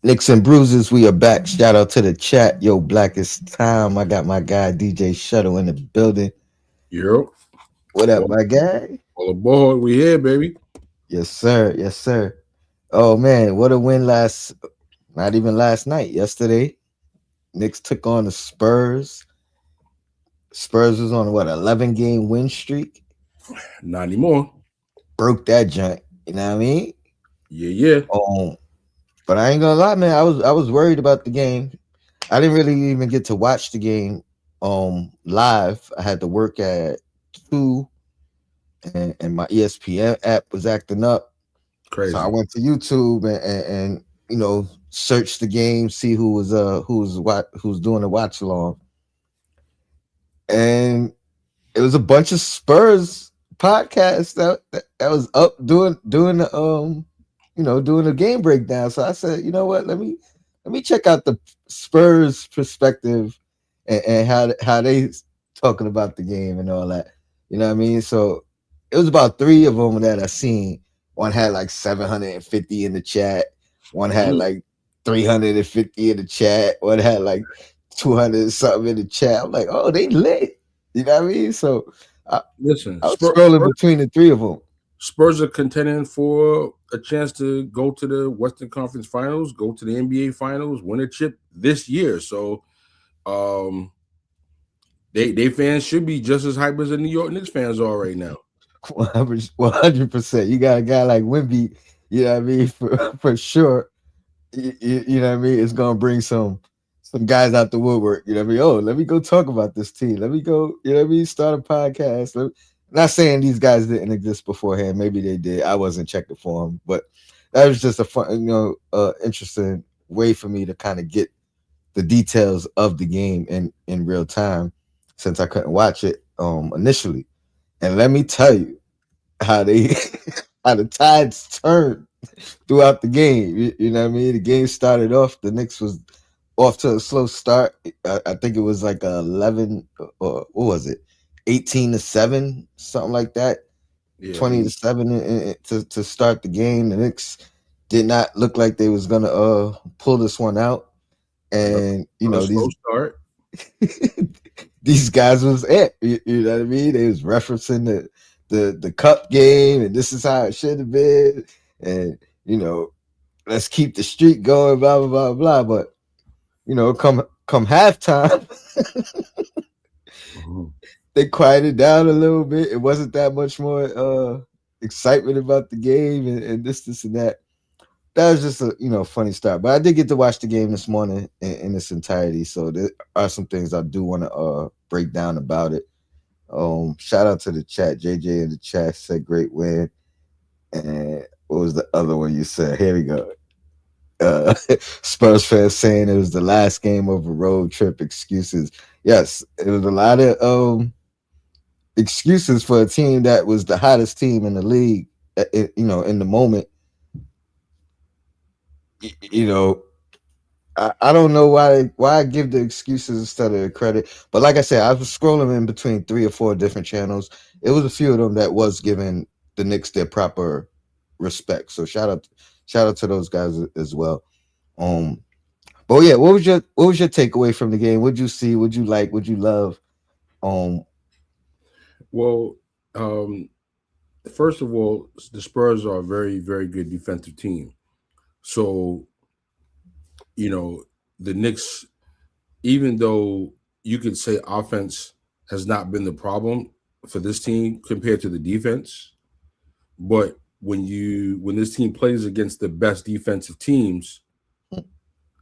Nicks and Bruises, we are back. Shout out to the chat. Yo, Blackest Time. I got my guy DJ Shuttle in the building. Yo, What up, all, my guy? all aboard. We here, baby. Yes, sir. Yes, sir. Oh man, what a win not even last night, yesterday. Knicks took on the Spurs. Spurs was on what, 11-game win streak. Not anymore. Broke that joint. You know what I mean? Yeah, yeah. Um, but I ain't gonna lie, man. I was worried about the game. I didn't really even get to watch the game live. I had to work at 2 and my ESPN app was acting up. So I Crazy. went to YouTube and searched the game, see who's doing the watch along. And it was a bunch of Spurs podcasts that was up doing the doing the game breakdown. So I said, you know what, let me check out the Spurs perspective and how they talking about the game and all that. You know what I mean? So it was about three of them that I seen. One had like 750 in the chat. One had Mhm. like 350 in the chat. One had like 200 something in the chat. I'm like, oh, they lit. You know what I mean? So I, Listen, I was scrolling between the three of them. Spurs are contending for a chance to go to the Western Conference Finals, go to the NBA Finals, win a chip this year. So, um, they fans should be just as hype as the New York Knicks fans are right now. 100%. You got a guy like Wimby, you know what I mean, for sure. You know what I mean? It's gonna bring some guys out the woodwork. You know what I mean? Oh, let me go talk about this team. Let me go. You know what I mean? Start a podcast. Not saying these guys didn't exist beforehand. Maybe they did. I wasn't checking for them, but that was just a fun, interesting way for me to kind of get the details of the game in real time since I couldn't watch it initially. And let me tell you how they how the tides turned throughout the game. You know what I mean? The game started off. The Knicks was off to a slow start. I think it was like 11 or what was it? 18-7, something like that. Yeah, 20-7 to start the game. The Knicks did not look like they was gonna pull this one out. yep. And A slow these start. these guys was it. You know what I mean? They was referencing the cup game, and this is how it should have been. And let's keep the streak going, blah blah blah blah. But come halftime, Mhm. they quieted down a little bit. It wasn't that much more excitement about the game and this and that. That was just a funny start. But I did get to watch the game this morning in its entirety. So there are some things I do want to break down about it. Shout out to the chat. JJ in the chat said great win. And what was the other one you said? Here we go. Spurs fans saying it was the last game of a road trip. Excuses. Yes, it was a lot of excuses for a team that was the hottest team in the league. In the moment. Y- You know, I don't know why I give the excuses instead of the credit. But like I said, I was scrolling in between 3 or 4 different channels. It was a few of them that was giving the Knicks their proper respect. So shout out to those guys as well. Um, but yeah, what was your takeaway from the game? What'd you see? What'd you like? What'd you love? Um, Well, um, first of all, the Spurs are a very, very good defensive team. So, you know, the Knicks, even though you could say offense has not been the problem for this team compared to the defense, but when this team plays against the best defensive teams,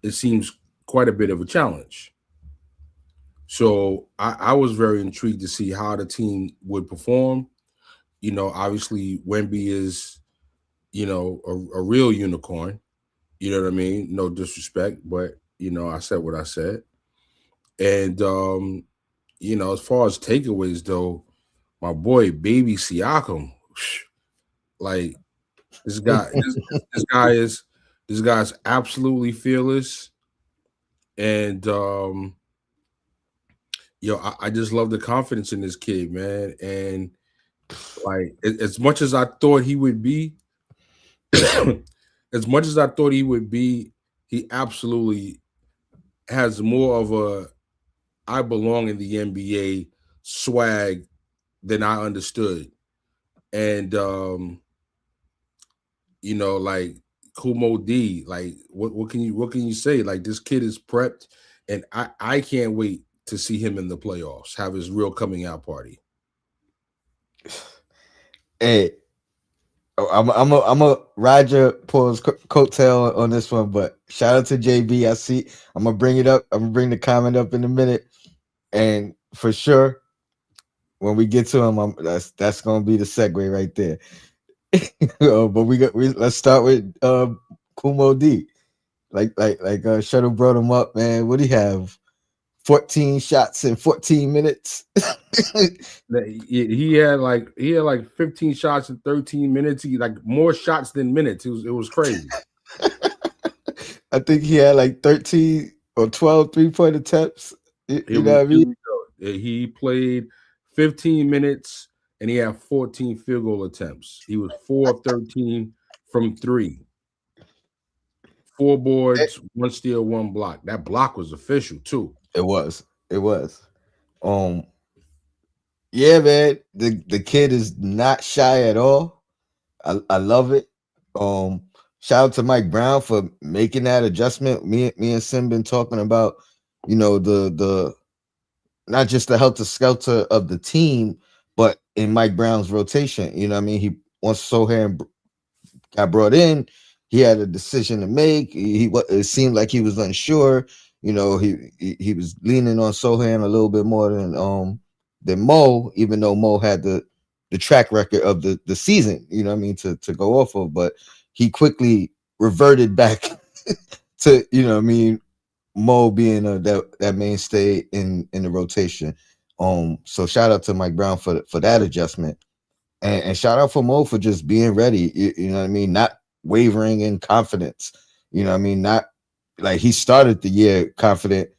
it seems quite a bit of a challenge. So I was very intrigued to see how the team would perform. Obviously Wemby is, a real unicorn. You know what I mean? No disrespect, but I said what I said. And as far as takeaways though, my boy Baby Siakam, like this guy, this guy is this guy's absolutely fearless, and I just love the confidence in this kid, man. And like as much as I thought he would be, as much as I thought he would be, he absolutely has more of a I belong in the NBA swag than I understood. And like Kumo D, like what can you say? Like this kid is prepped, and I can't wait to see him in the playoffs, have his real coming out party. Hey, I'm a Roger pulls coattail on this one, but shout out to JB. I see. I'm gonna bring it up. I'm gonna bring the comment up in a minute, and for sure, when we get to him, that's gonna be the segue right there. But let's start with Kumo D. Like Shuttle brought him up, man. What do you have? 14 shots in 14 minutes. He had like 15 shots in 13 minutes. He like more shots than minutes. It was crazy. I think he had like 13 or 12 3-point attempts. Here You know we, what I here mean? we go. He played 15 minutes and he had 14 field goal attempts. He was 4 of 13 from three, four Eh, boards, one steal, one block. That block was official too. It was. It was. Um, yeah, man. The kid is not shy at all. I love it. Um, Shout out to Mike Brown for making that adjustment. Me and Sim been talking about, the not just the helter skelter of the team, but in Mike Brown's rotation. You know what I mean? He once Sohan got brought in, he had a decision to make. It seemed like he was unsure. He was leaning on Sohan a little bit more than Mo, even though Mo had the track record of the season, you know what I mean, to go off of. But he quickly reverted back to, what I mean, Mo being that mainstay in the rotation. So shout out to Mike Brown for that adjustment. And shout out for Mo for just being ready. You know what I mean? Not wavering in confidence. You know what I mean? Not like he started the year confident,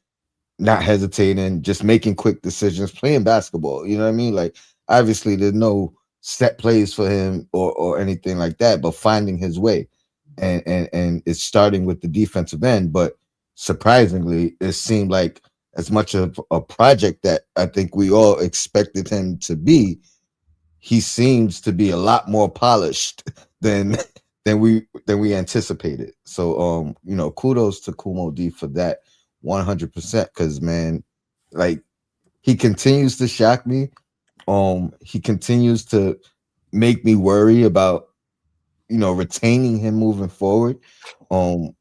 not hesitating, just making quick decisions, playing basketball. You know what I mean? Like obviously there's no set plays for him or anything like that, but finding his way. And it's starting with the defensive end. But surprisingly, it seemed like as much of a project that I think we all expected him to be, he seems to be a lot more polished than than we anticipated. So kudos to Kumo D for that 100%, because man, like he continues to shock me. He continues to make me worry about retaining him moving forward. Um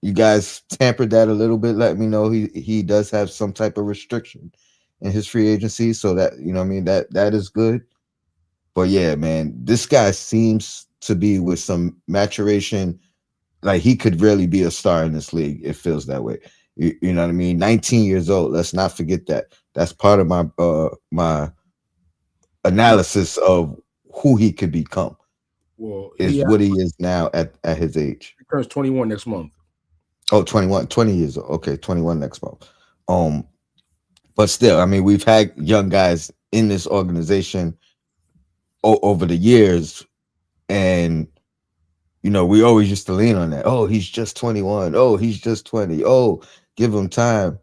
you guys tampered that a little bit, let me know he does have some type of restriction in his free agency, so that what I mean, that is good. But yeah, man, this guy seems to be with some maturation. Like he could really be a star in this league. It feels that way. You know what I mean? 19 years old. Let's not forget that. That's part of my Well, analysis of who he could become. well, Is what he is now at his age. he turns 21 next month. Oh, 21, 20 years old. Okay, 21 next month. Um, but still, I mean, we've had young guys in this organization over the years, and we always used to lean on that. Oh, he's just 21. Oh, he's just 20. Oh, give him time.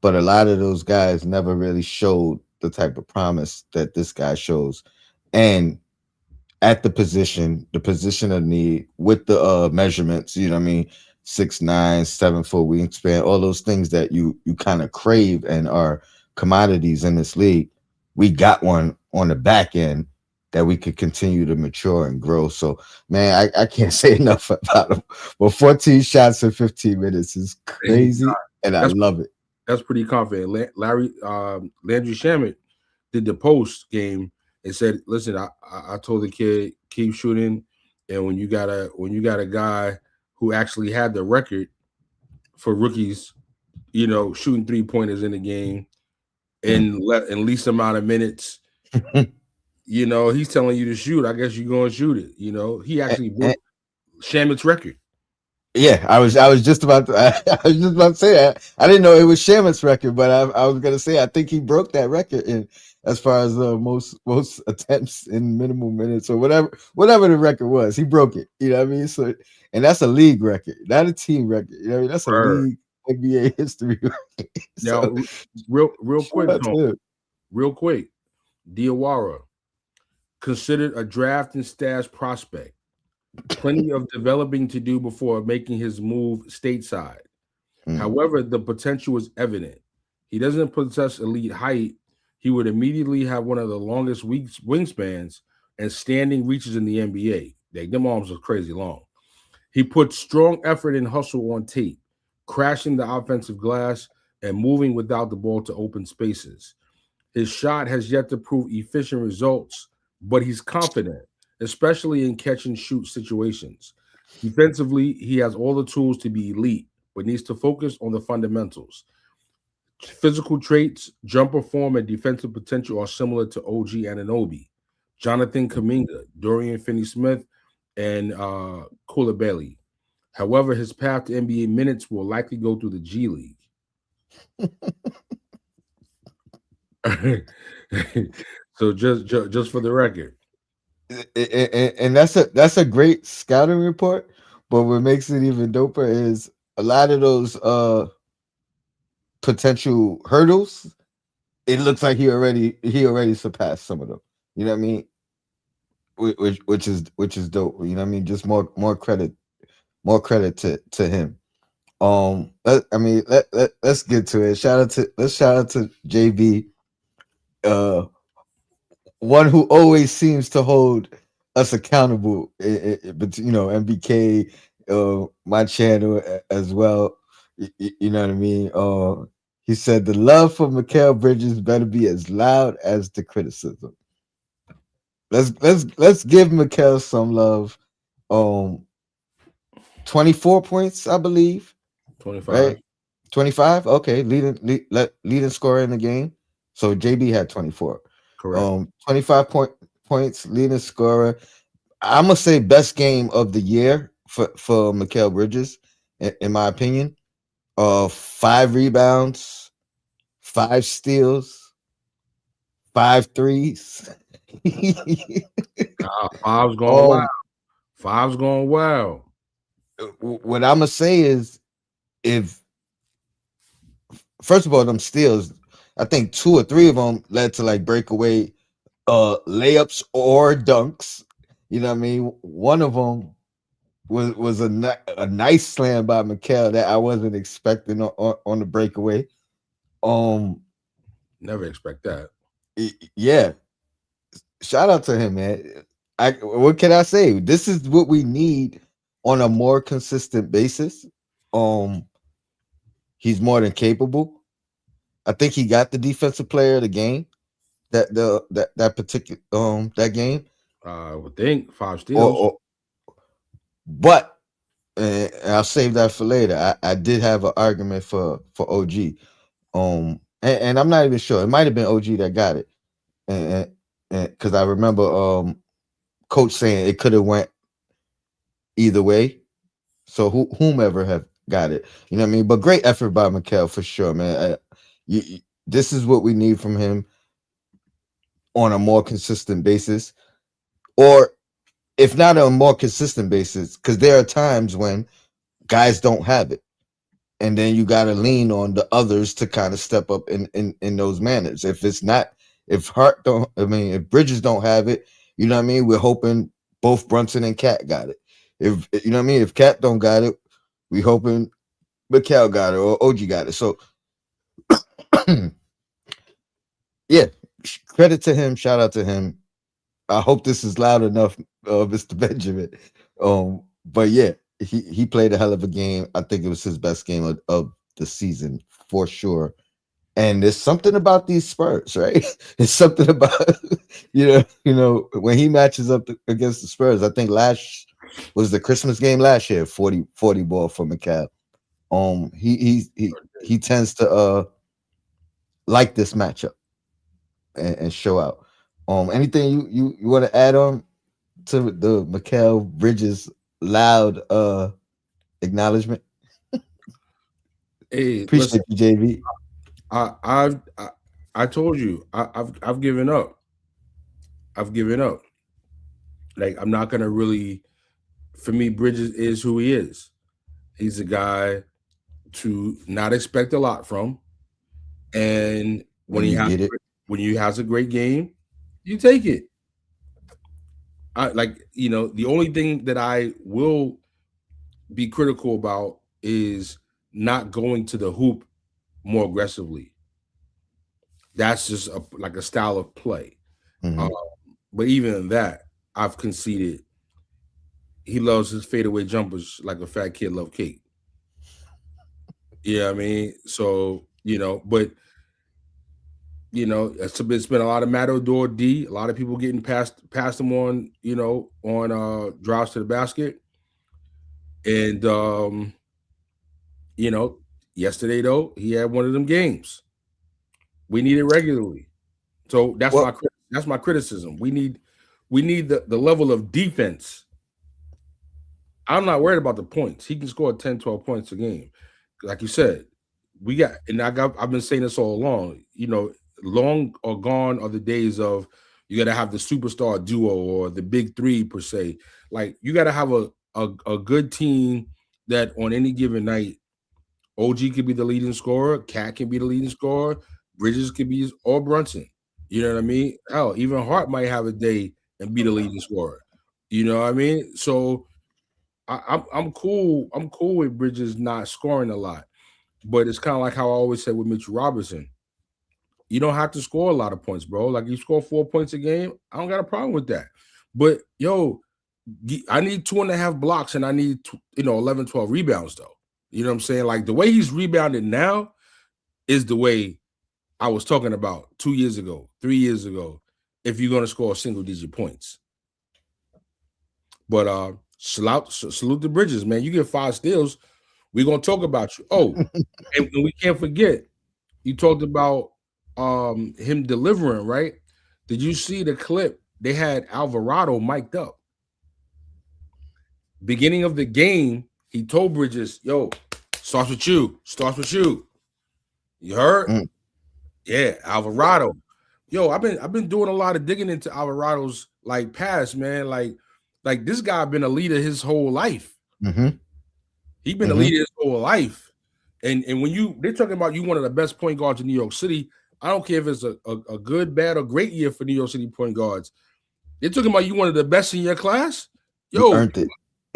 But a lot of those guys never really showed the type of promise that this guy shows. And at the position of need with the measurements, you know what I mean, 6'9", 7 foot wingspan, all those things that you kind of crave and are commodities in this league. We got one on the back end that we could continue to mature and grow. So man, I can't say enough about him. But 14 shots in 15 minutes is crazy, and I That's love it. that's pretty confident. Landry Shamet did the post game and said, "Listen, I told the kid keep shooting, and when you got a guy who actually had the record for rookies, shooting 3 pointers in the game in least amount of minutes, he's telling you to shoot. I guess you're gonna shoot it. He and, actually and, broke Shamet's record. Yeah, I was just about to I was just about to say that. I didn't know it was Shaman's record, but I was gonna say I think he broke that record in as far as most attempts in minimal minutes or whatever the record was. He broke it. You know what I mean? So and that's a league record, not a team record. You know what I mean? That's a Word. league NBA history record. Now, So real shout quick, out Tone, to him. real quick. Diawara, considered a draft and stash prospect. Plenty of developing to do before making his move stateside. Mm. However, the potential is evident. He doesn't possess elite height. He would immediately have one of the longest wingspans and standing reaches in the NBA. Like, them arms are crazy long. He puts strong effort and hustle on tape, crashing the offensive glass and moving without the ball to open spaces. His shot has yet to prove efficient results, but he's confident, especially in catch and shoot situations. Defensively, he has all the tools to be elite, but needs to focus on the fundamentals. Physical traits, jumper form, and defensive potential are similar to OG Ananobi, Jonathan Kaminga, Dorian Finney-Smith, and Koulibaly. However, his path to NBA minutes will likely go through the G League. So just for the record, And that's a great scouting report. But what makes it even doper is a lot of those potential hurdles. It looks like he already surpassed some of them. You know what I mean? Which is dope. You know what I mean? Just more credit to him. I mean, let's get to it. Let's shout out to JB, uh, one who always seems to hold us accountable. But MBK, my channel as well. You know what I mean? He said the love for Mikal Bridges better be as loud as the criticism. Let's give Mikal some love. Um, 24 points, I believe. 25, Right? 25. Okay, leading scorer in the game. So JB had 24. correct. 25 points, leading scorer. I'm gonna say best game of the year for Mikal Bridges, in my opinion. 5 rebounds, 5 steals, 5 threes. Five's going wild. um, Five's going wild. what I'm gonna say is, if first of all, them steals, I think two or three of them led to like breakaway layups or dunks. You know what I mean? One of them was a nice slam by Mikal that I wasn't expecting on the breakaway. Um, Never expect that. yeah, shout out to him, man. What can I say? This is what we need on a more consistent basis. Um, he's more than capable. I think he got the defensive player of the game that particular that game. I would think five Or, steals. or but I'll save that for later. I did have an argument for OG. And I'm not even sure. It might have been OG that got it, and because I remember coach saying it could have went either way. So whomever have got it, you know what I mean. But great effort by Mikal for sure, man. This is what we need from him on a more consistent basis, or if not on a more consistent basis, because there are times when guys don't have it, and then you got to lean on the others to kind of step up in those manners. If it's not, if Hart don't, I mean, if Bridges don't have it, you know what I mean. We're hoping both Brunson and Cat got it. If you know what I mean, if Cat don't got it, we hoping Mikal got it or OG got it. So yeah, credit to him. Shout out to him. I hope this is loud enough, Mr. Benjamin. But yeah, he played a hell of a game. I think it was his best game of the season for sure. And there's something about these Spurs, right? It's something about when he matches up against the Spurs. I think last was the Christmas game last year, 40 ball for McCall. He tends to like this matchup and show out. Anything you want to add on to the Mikal Bridges loud acknowledgement. Hey, listen, Appreciate you, JV. I I told you I've given up. I've given up. Like I'm not gonna really. For me, Bridges is who he is. He's a guy to not expect a lot from, and When you get it, when he has a great game, you take it. I like the only thing that I will be critical about is not going to the hoop more aggressively. That's just like a style of play. Uh, hmm but even in that, I've conceded he loves his fadeaway jumpers like a fat kid love cake. Yeah, I mean, so but it's been a lot of Matador D, a lot of people getting past him on on drives to the basket, and you know, yesterday though he had one of them games. We need it regularly, so well, that's my criticism. We need the level of defense. I'm not worried about the points. He can score 10, 12 points a game. Like you said, I've been saying this all along. Long or gone are the days of you got to have the superstar duo or the big three per se. Like you got to have a good team that on any given night, OG could be the leading scorer, Cat can be the leading scorer, Bridges could be or Brunson. You know what I mean? Hell, even Hart might have a day and be the leading scorer. You know what I mean? So I'm cool. I'm cool with Bridges not scoring a lot, but it's kind of like how I always said with Mitchell Robinson. You don't have to score a lot of points, bro. Like you score 4 points a game, I don't got a problem with that. But yo, I need 2.5 blocks and I need 11, 12 rebounds though. You know what I'm saying? Like the way he's rebounded now is the way I was talking about 2 years ago, 3 years ago. If you're gonna score single digit points, but salute the Bridges, man. You get 5 steals, we're gonna talk about you. Oh, and we can't forget you talked about him delivering, right? Did you see the clip? They had Alvarado mic'd up. Beginning of the game, he told Bridges, yo, starts with you, starts with you. You heard? mm, Yeah, Alvarado. Yo, I've been doing a lot of digging into Alvarado's like past, man. Like this guy been a leader his whole life. hmm He been a hmm leader his whole life. And when they're talking about you one of the best point guards in New York City, I don't care if it's a good, bad, or great year for New York City point guards. They're talking about you one of the best in your class. you Yo, earned it.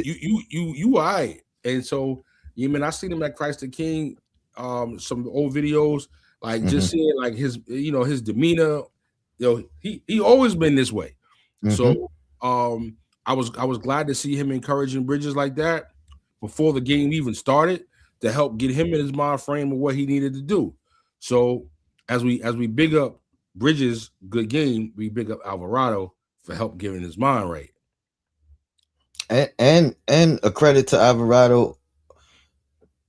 you all right. And so, I seen him at Christ the King, some old videos, like just hmm seeing like his demeanor. He always been this way. hmm So I was glad to see him encouraging Bridges like that before the game even started to help get him in his mind frame of what he needed to do. So as we big up Bridges, good game, we big up Alvarado for help getting his mind right. And a credit to Alvarado,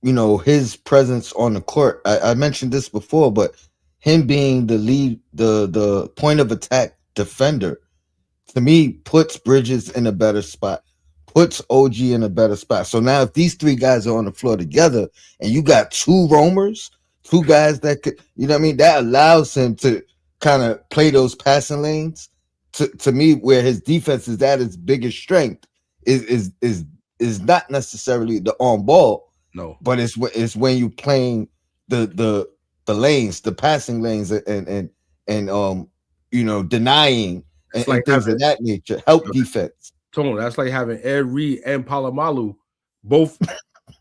his presence on the court. I mentioned this before, but him being the lead, the point of attack defender, to me puts Bridges in a better spot, puts OG in a better spot. So now if these three guys are on the floor together and you got two roamers, two guys that could, what I mean, that allows him to kind of play those passing lanes. To me, where his defense is at its biggest strength is not necessarily the on ball, No, but it's when you playing the lanes, the passing lanes, and denying it's like and things of having that nature. Help defense. Tone. That's like having Ed Reed and Palomalu both.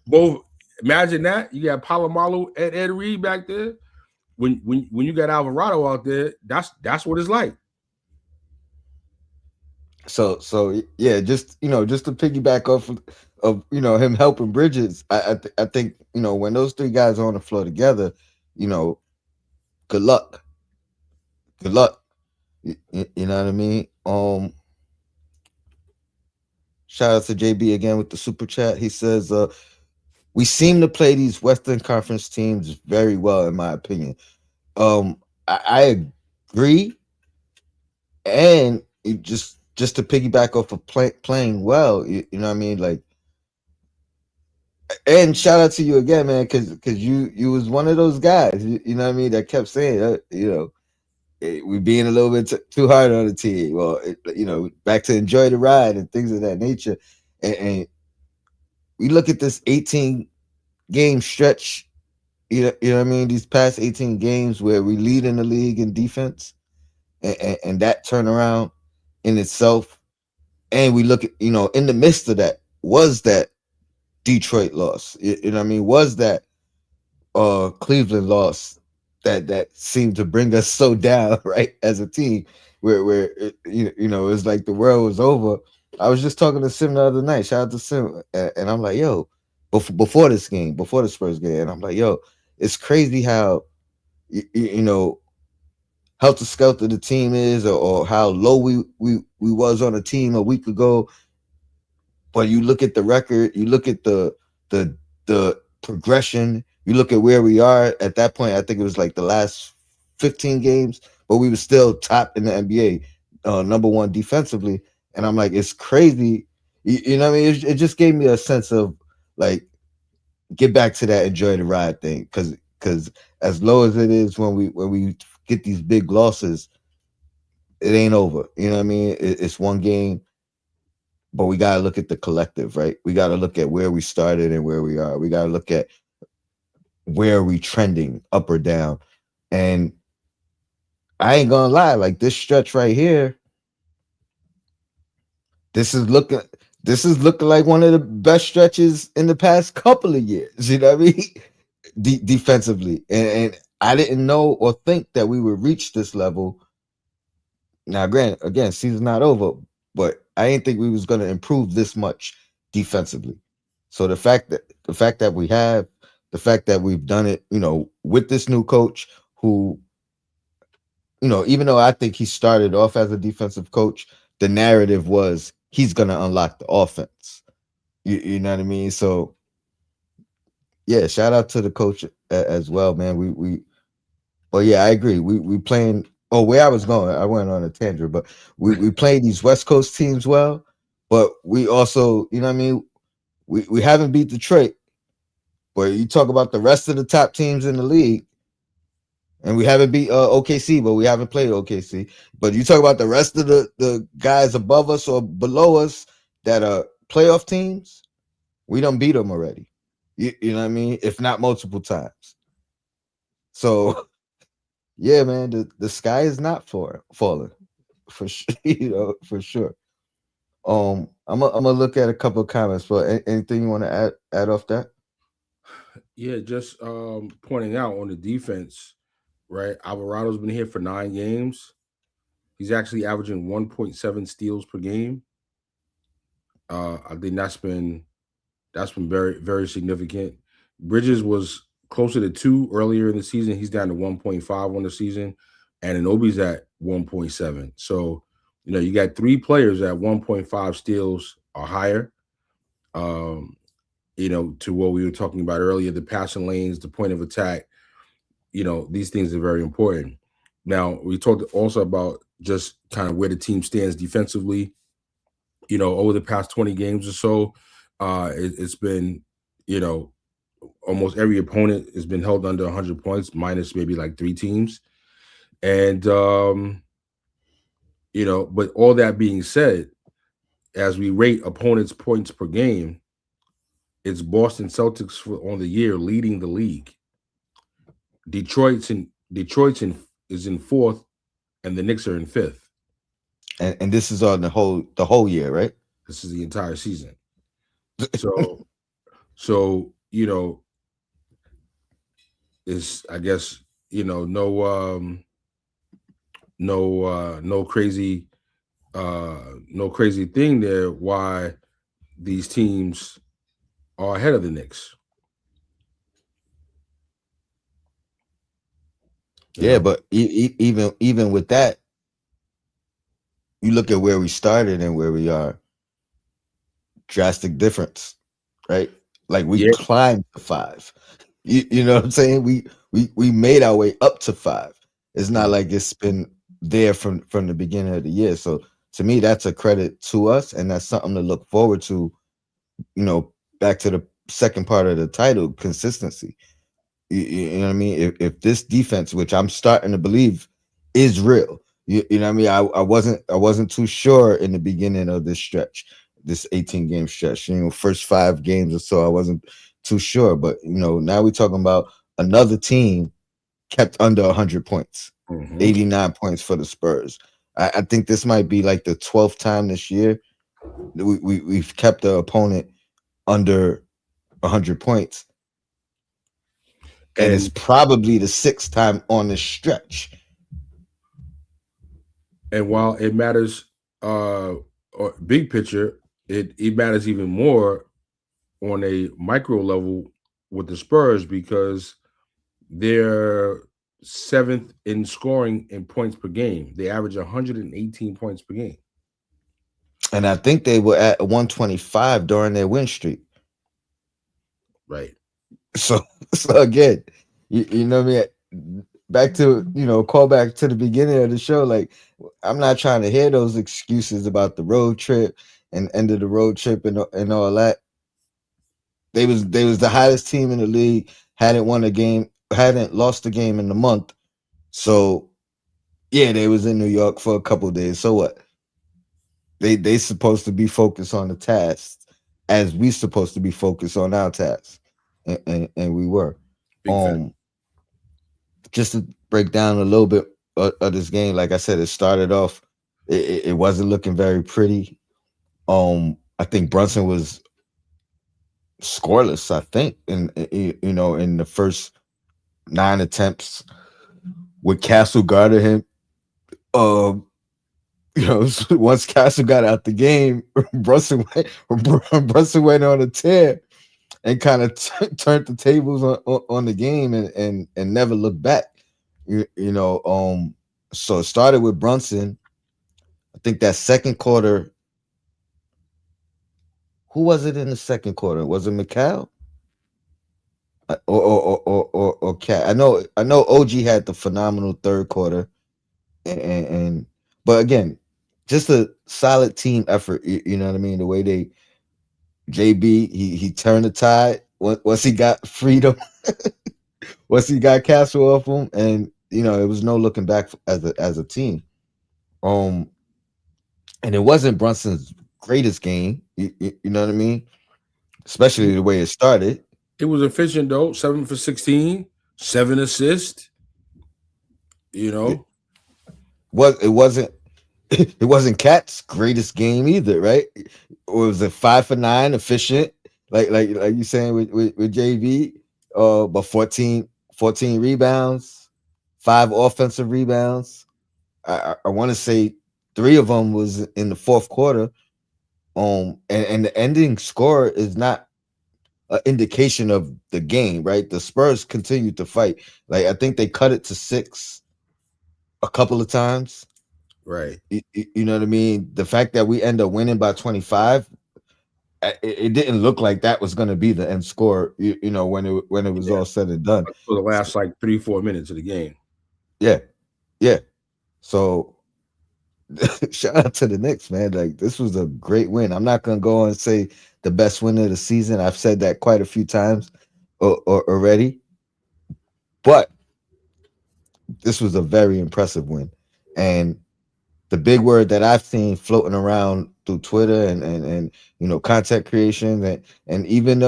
Both. Imagine that you got Palomalu and Ed Reed back there. When you got Alvarado out there, that's what it's like. So yeah, just to piggyback off of him helping Bridges. I think when those three guys are on the floor together, you know, good luck, good luck. You know what I mean? Shout out to JB again with the super chat. He says, we seem to play these Western Conference teams very well, in my opinion. I agree, and just to piggyback off of playing well, you know what I mean? Like And shout out to you again, man, because you was one of those guys, you know what I mean, that kept saying, we being a little bit too hard on the team. Well, back to enjoy the ride and things of that nature. And we look at this 18 game stretch. You know what I mean. These past 18 games where we lead in the league in defense, and that turnaround in itself. And we look at in the midst of that was that Detroit loss. You know what I mean? Was that Cleveland loss that seemed to bring us so down, right, as a team, where it's like the world was over. I was just talking to Sim the other night. Shout out to Sim, and I'm like, yo, before this game, before the Spurs game, and I'm like, yo, it's crazy how you know helter skelter the team is, or how low we was on a team a week ago. But you look at the record, you look at the the progression, you look at where we are at that point. I think it was like the last 15 games, but we were still top in the NBA, number one defensively. And I'm like, it's crazy. You know what I mean? It just gave me a sense of like get back to that enjoy the ride thing, because as low as it is when we get these big losses, it ain't over. You know what I mean? It's one game, but we got to look at the collective, right? We got to look at where we started and where we are. We got to look at where are we trending, up or down. And I ain't gonna lie, like this stretch right here, this is looking this is looking like one of the best stretches in the past couple of years. You know what I mean? Defensively, and I didn't know or think that we would reach this level. Now, granted, again, season's not over, but I didn't think we was going to improve this much defensively. So the fact that we have, the fact that we've done it, with this new coach, who, even though I think he started off as a defensive coach, the narrative was he's going to unlock the offense. You know what I mean? So yeah, shout out to the coach as well, man. Well, yeah, I agree. We playing. Oh, where I was going, I went on a tangent, but we played these West Coast teams well, but we also, you know what I mean. We haven't beat Detroit, but you talk about the rest of the top teams in the league, and we haven't beat OKC, but we haven't played OKC. But you talk about the rest of the guys above us or below us that are playoff teams, we don't beat them already. You know what I mean? If not multiple times. So yeah, man, the sky is not falling for sure. For sure. I'm gonna look at a couple of comments. But anything you want to add off that? Yeah, just pointing out on the defense, right? Alvarado's been here for 9 games. He's actually averaging 1.7 steals per game. I think that's been very very significant. Bridges was closer to 2 earlier in the season. He's down to 1.5 on the season, and Anobi's at 1.7. So you got 3 players at 1.5 steals or higher. Um, to what we were talking about earlier, the passing lanes, the point of attack. These things are very important. Now, we talked also about just kind of where the team stands defensively. Over the past 20 games or so, it's been, you know, almost every opponent has been held under 100 points, minus maybe like 3 teams. And, but all that being said, as we rate opponents' points per game, it's Boston Celtics on the year leading the league. Detroit's is in fourth, and the Knicks are in fifth. And this is on the whole year, right? This is the entire season. So so is I guess no crazy no crazy thing there why these teams are ahead of the Knicks. You Yeah, know, but even with that, you look at where we started and where we are, drastic difference, right? Like we yeah, climbed to five. You know what I'm saying? We made our way up to five. It's not like it's been there from the beginning of the year. So to me, that's a credit to us, and that's something to look forward to. Back to the second part of the title, consistency. You know what I mean? If this defense, which I'm starting to believe is real, you know what I mean? I wasn't too sure in the beginning of this stretch, this 18 game stretch. First 5 games or so, I wasn't too sure. But now we're talking about another team kept under 100 points, Mm-hmm. 89 points for the Spurs. I think this might be like the 12th time this year that we've kept the opponent under 100 points, and it's And probably the 6th time on the stretch. while it matters, or big picture, it matters even more on a micro level with the Spurs because they're seventh in scoring in points per game. They average 118 points per game. And I think they were at 125 during their win streak. Right. So, so again, you know what I mean? Back to, call back to the beginning of the show. Like, I'm not trying to hear those excuses about the road trip and end of the road trip and all that. They was the hottest team in the league, hadn't lost a game in a month. So yeah, they was in New York for a couple of days. So what? They supposed to be focused on the tasks as we supposed to be focused on our tasks. And we were. Big fact. Um just to break down a little bit of this game, like I said, it started off, it wasn't looking very pretty. I think Brunson was scoreless, I think, in the first 9 attempts with Castle guarded him. Um, once Castle got out the game, Brunson went on a tear and kind of turned the tables on the game and never looked back. So it started with Brunson. I think that second quarter. Who was it in the second quarter? Was it McCall or Cat? I know OG had the phenomenal third quarter, and but again, just a solid team effort. You know what I mean? The way they JB he turned the tide once he got freedom, once he got Castle off him, and it was no looking back as a team. Um, and it wasn't Brunson's greatest game. You know what I mean? Especially the way it started. It was efficient though. 7 for 16, 7 assists. You It know, wasn't it wasn't Cat's greatest game either, right? Or was it 5 for 9 efficient? Like you saying with JV, but 14 rebounds, 5 offensive rebounds. I want to say 3 of them was in the fourth quarter. And the ending score is not an indication of the game, right? The Spurs continued to fight. Like I think they cut it to 6 a couple of times. right? You know what I mean? The fact that we end up winning by 25, it didn't look like that was going to be the end score. When it was Yeah. all said and done. For the last like 3-4 minutes of the game. Yeah, yeah. So shout out to the Knicks, man. Like this was a great win. I'm not gonna go and say the best win of the season. I've said that quite a few times already, but this was a very impressive win. And the big word that I've seen floating around through Twitter and content creation and even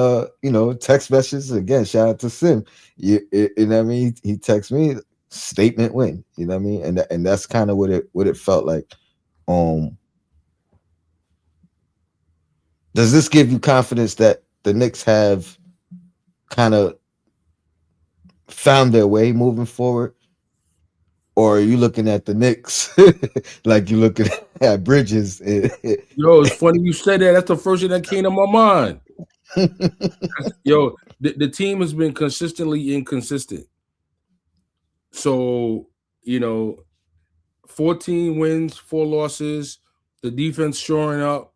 text messages, again, shout out to Sim. You know what I mean? He texts me statement win. You know what I mean? And that's kind of what it felt like. Um, does this give you confidence that the Knicks have kind of found their way moving forward? Or are you looking at the Knicks like you're looking at Bridges? Yo, it's funny you said that. That's the first thing that came to my mind. Yo, the team has been consistently inconsistent. So, you know, 14 wins, 4 losses, the defense shoring up.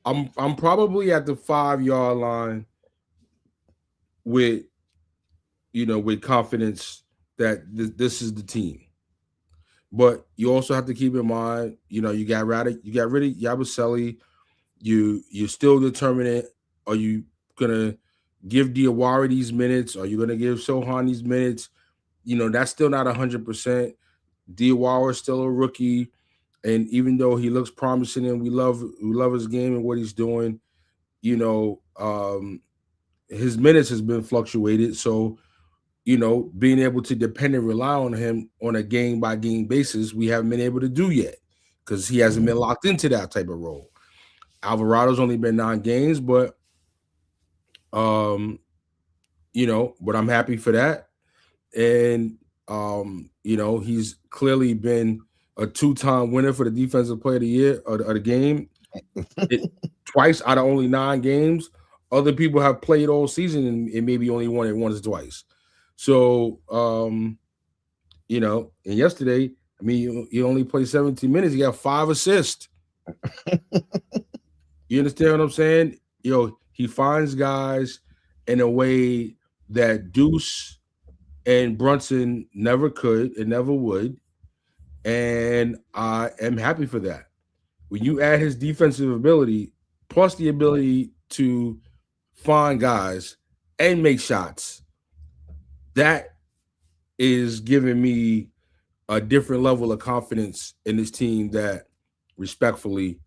I'm probably at the 5 yard line with with confidence that this is the team. But you also have to keep in mind, you got rid of Yabusele. You're still determinant. Are you gonna give Diawara these minutes? Are you gonna give Sohan these minutes? That's still not 100%. Diawara is still a rookie, and even though he looks promising and we love his game and what he's doing, you know, his minutes has been fluctuated. So being able to depend and rely on him on a game by game basis, we haven't been able to do yet because he hasn't been locked into that type of role. Alvarado's only been 9 games, um, but I'm happy for that. And he's clearly been a 2-time winner for the defensive player of the year of the game. It twice out of only 9 games. Other people have played all season and maybe only won it once or twice. So and yesterday, I mean, he only played 17 minutes. He got 5 assists. You understand what I'm saying? He finds guys in a way that Deuce and Brunson never could and never would. And I am happy for that. When you add his defensive ability, plus the ability to find guys and make shots, that is giving me a different level of confidence in this team that, respectfully,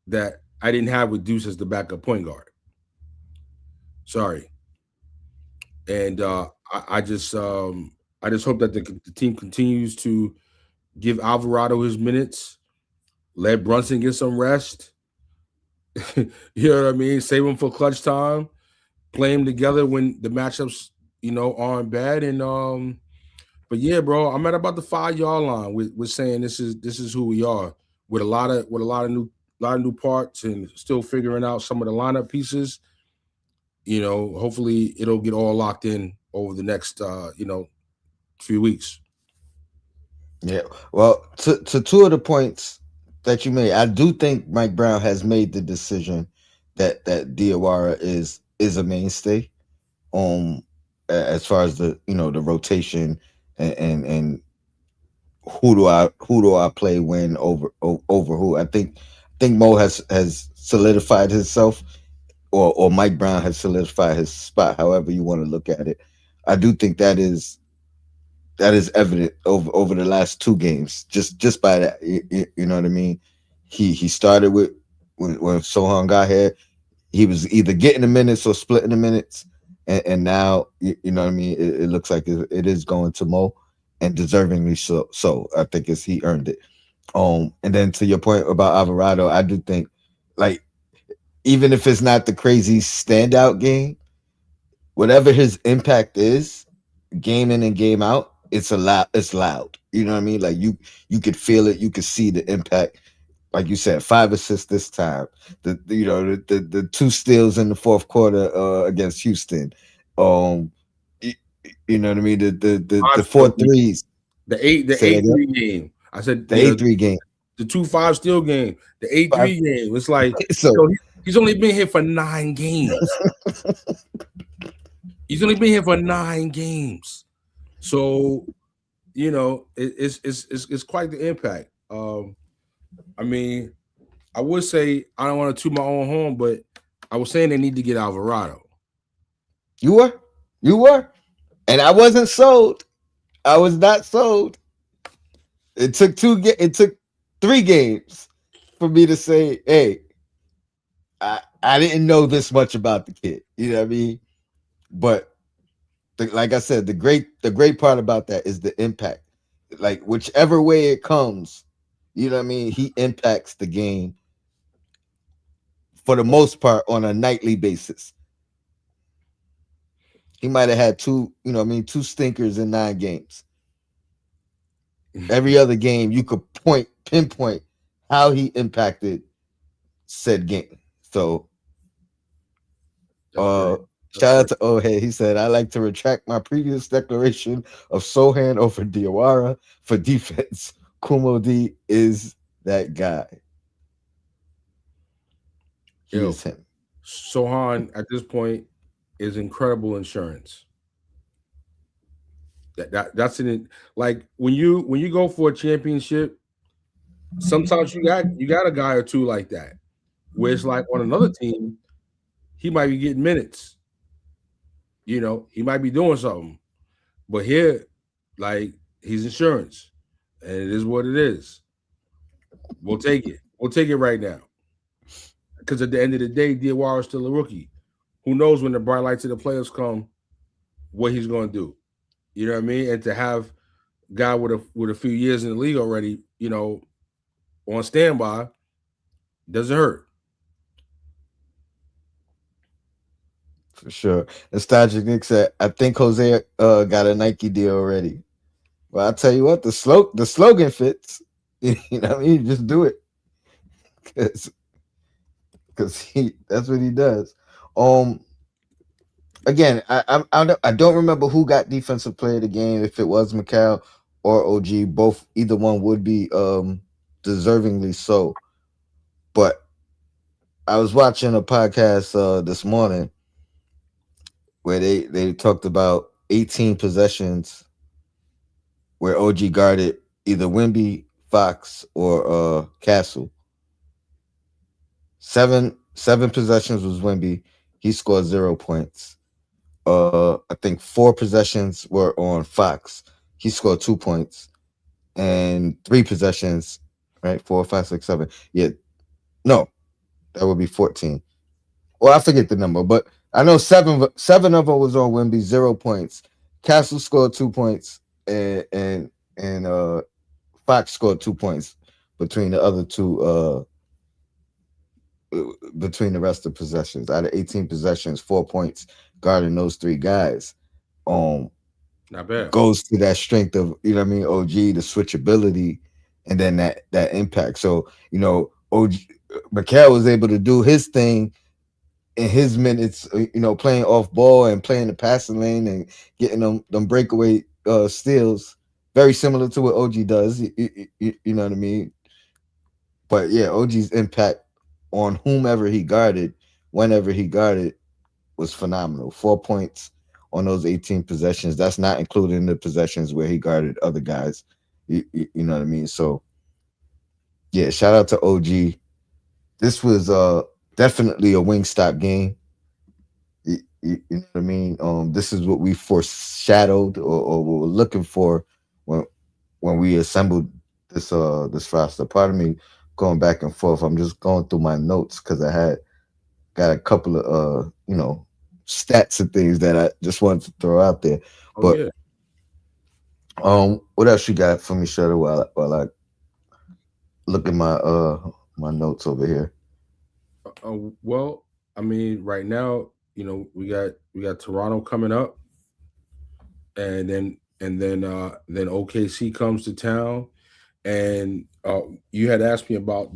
that I didn't have with Deuce as the backup point guard. Sorry. And I just hope that the team continues to give Alvarado his minutes, let Brunson get some rest. You know what I mean? Save him for clutch time. Play them together when the matchups, aren't bad. And but yeah, bro, I'm at about the 5-yard line with saying this is who we are with a lot of new parts and still figuring out some of the lineup pieces. Hopefully it'll get all locked in over the next few weeks. Yeah. Well, to two of the points that you made, I do think Mike Brown has made the decision that Diawara is a mainstay. As far as the rotation and who do I play when over who. I think Mo has solidified himself, or Mike Brown has solidified his spot, however you want to look at it. I do think that is evident over the last 2 games, just by that. You know what I mean? He started with when Sohan got here, he was either getting the minutes or splitting the minutes, and now you know what I mean. It looks like it is going to Mo, and deservingly so. So I think he earned it. And then to your point about Alvarado, I do think, like, even if it's not the crazy standout game, whatever his impact is, game in and game out, it's loud. You know what I mean? Like, you could feel it, you could see the impact. Like you said, 5 assists this time. The 2 steals in the fourth quarter against Houston. Um, y- you know what I mean? The Five four steal game. threes. The Say that eight again. three game. I said The 8-3 game. the 2-5 steal game. The eight Five. three game. It's like So he's only been here for 9 games. He's only been here for 9 games. So it's quite the impact. I mean, I would say I don't want to toot my own horn, but I was saying they need to get Alvarado. you were, and I wasn't sold. I was not sold. It took 3 games for me to say, hey, I didn't know this much about the kid. You know what I mean? But like I said, the great part about that is the impact. Like, whichever way it comes, you know what I mean. He impacts the game for the most part on a nightly basis. He might have had two stinkers in 9 games. Every other game, you could pinpoint how he impacted said game. So, That's great. That's shout out great. to Ohe. He said, "I like to retract my previous declaration of Sohan over Diawara for defense. Kumo D is that guy. He Yo, is him." Sohan at this point is incredible insurance. That's an like when you go for a championship, sometimes you got a guy or two like that. Where it's like on another team, he might be getting minutes. He might be doing something. But here, like, he's insurance, and it is what it is. We'll take it. We'll take it right now. Because at the end of the day, Diawara is still a rookie. Who knows when the bright lights of the playoffs come, what he's going to do? You know what I mean? And to have a guy with a few years in the league already, on standby, doesn't hurt. For sure. Nostalgic Nick said, I think Jose got a Nike deal already. Well, I'll tell you what, the slogan fits. You know what I mean? Just do it. Because he that's what he does. Um Again, I don't remember who got defensive player of the game, if it was Mikal or OG. Both either one would be deservingly so. But I was watching a podcast this morning where they talked about 18 possessions where OG guarded either Wimby, Fox, or Castle. Seven possessions was Wimby. He scored 0 points. I think four possessions were on Fox. He scored 2 points. And three possessions, right? 4, 5, 6, 7. Yeah, no, that would be 14. Well, I forget the number, but I know seven of them was on Wimby, 0 points. Castle scored 2 points, and Fox scored 2 points between the other two. Between the rest of possessions, out of 18 possessions, 4 points guarding those three guys. Um, Not bad. Goes to that strength of, you know what I mean, OG, the switchability, and then that impact. So OG Mikal was able to do his thing in his minutes, playing off ball and playing the passing lane and getting them breakaway steals, very similar to what OG does. You know what I mean? But yeah, OG's impact on whomever he guarded, whenever he guarded, was phenomenal. 4 points on those 18 possessions. That's not including the possessions where he guarded other guys. You know what I mean? So yeah, shout out to OG. This was definitely a wing stop game. You know what I mean? This is what we foreshadowed, or what we're looking for when we assembled this roster. Pardon me going back and forth. I'm just going through my notes because I had got a couple of stats and things that I just wanted to throw out there. Oh But yeah. what else you got for me, Shutter, while I look at my notes over here? Well, I mean, right now, we got Toronto coming up, and then OKC comes to town, and you had asked me about how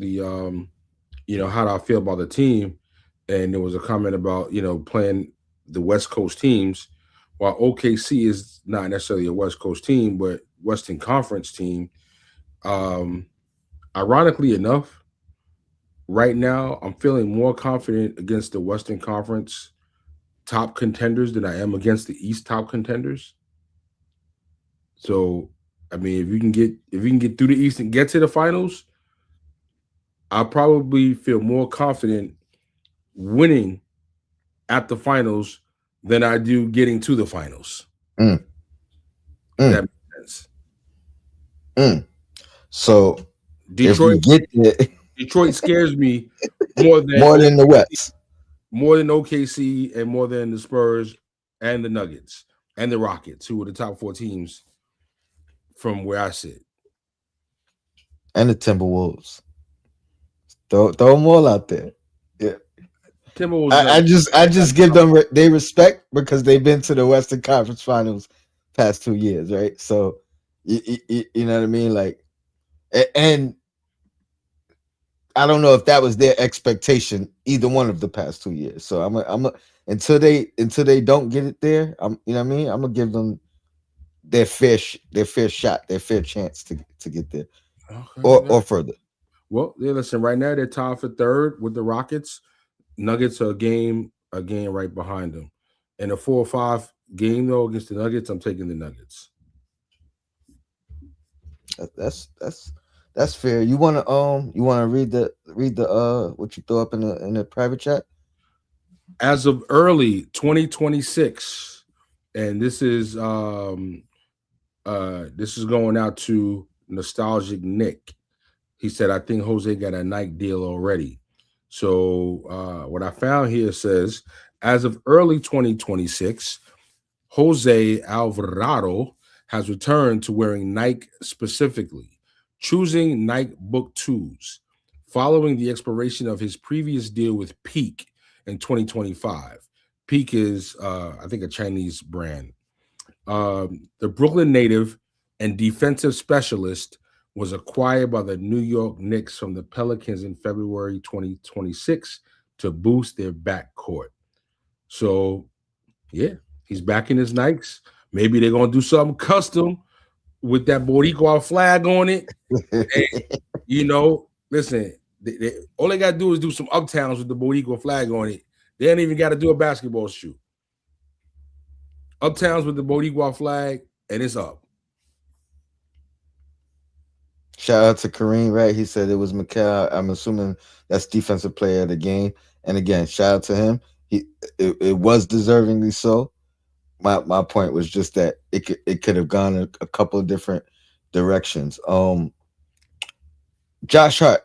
do I feel about the team, and there was a comment about playing the West Coast teams, while OKC is not necessarily a West Coast team, but Western Conference team. Um, Ironically enough, right now I'm feeling more confident against the Western Conference top contenders than I am against the East top contenders. So, I mean, if you can get through the East and get to the finals, I probably feel more confident winning at the finals than I do getting to the finals. Mm, If mm, that makes sense. mm. So if we Detroit get there, Detroit scares me more than more O- than the West. more than OKC and more than the Spurs and the Nuggets and the Rockets, who are the top four teams from where I sit. And the Timberwolves. Throw them all out there. Yeah. Timberwolves I, not I just I just give them they respect because they've been to the Western Conference Finals past 2 years, right? So you know what I mean, like, and I don't know if that was their expectation either one of the past 2 years. So until they don't get it there, you know what I mean. I'm gonna give them their fair shot, their fair chance to get there or okay. further. Well, yeah, listen, right now they're tied for third with the Rockets. Nuggets are a game right behind them. In a 4-5 game though against the Nuggets, I'm taking the Nuggets. That's fair. You wanna read the what you throw up in the private chat? As of early 2026, and this is going out to nostalgic Nick. He said, I think Jose got a Nike deal already. So what I found here says, as of early 2026, Jose Alvarado has returned to wearing Nike specifically, choosing Nike Book 2s, following the expiration of his previous deal with Peak in 2025. Peak is, I think, a Chinese brand. The Brooklyn native and defensive specialist was acquired by the New York Knicks from the Pelicans in February 2026 to boost their backcourt. So, yeah, he's back in his Nikes. Maybe they're going to do something custom with that Boricua flag on it. And, listen, all they got to do is do some uptowns with the Boricua flag on it. They ain't even got to do a basketball shoot. Uptowns with the Boricua flag, and it's up. Shout out to Kareem, right? He said it was Mikal. I'm assuming that's defensive player of the game. And again, shout out to him. It was deservingly so. My point was just that it could have gone a couple of different directions. Josh Hart.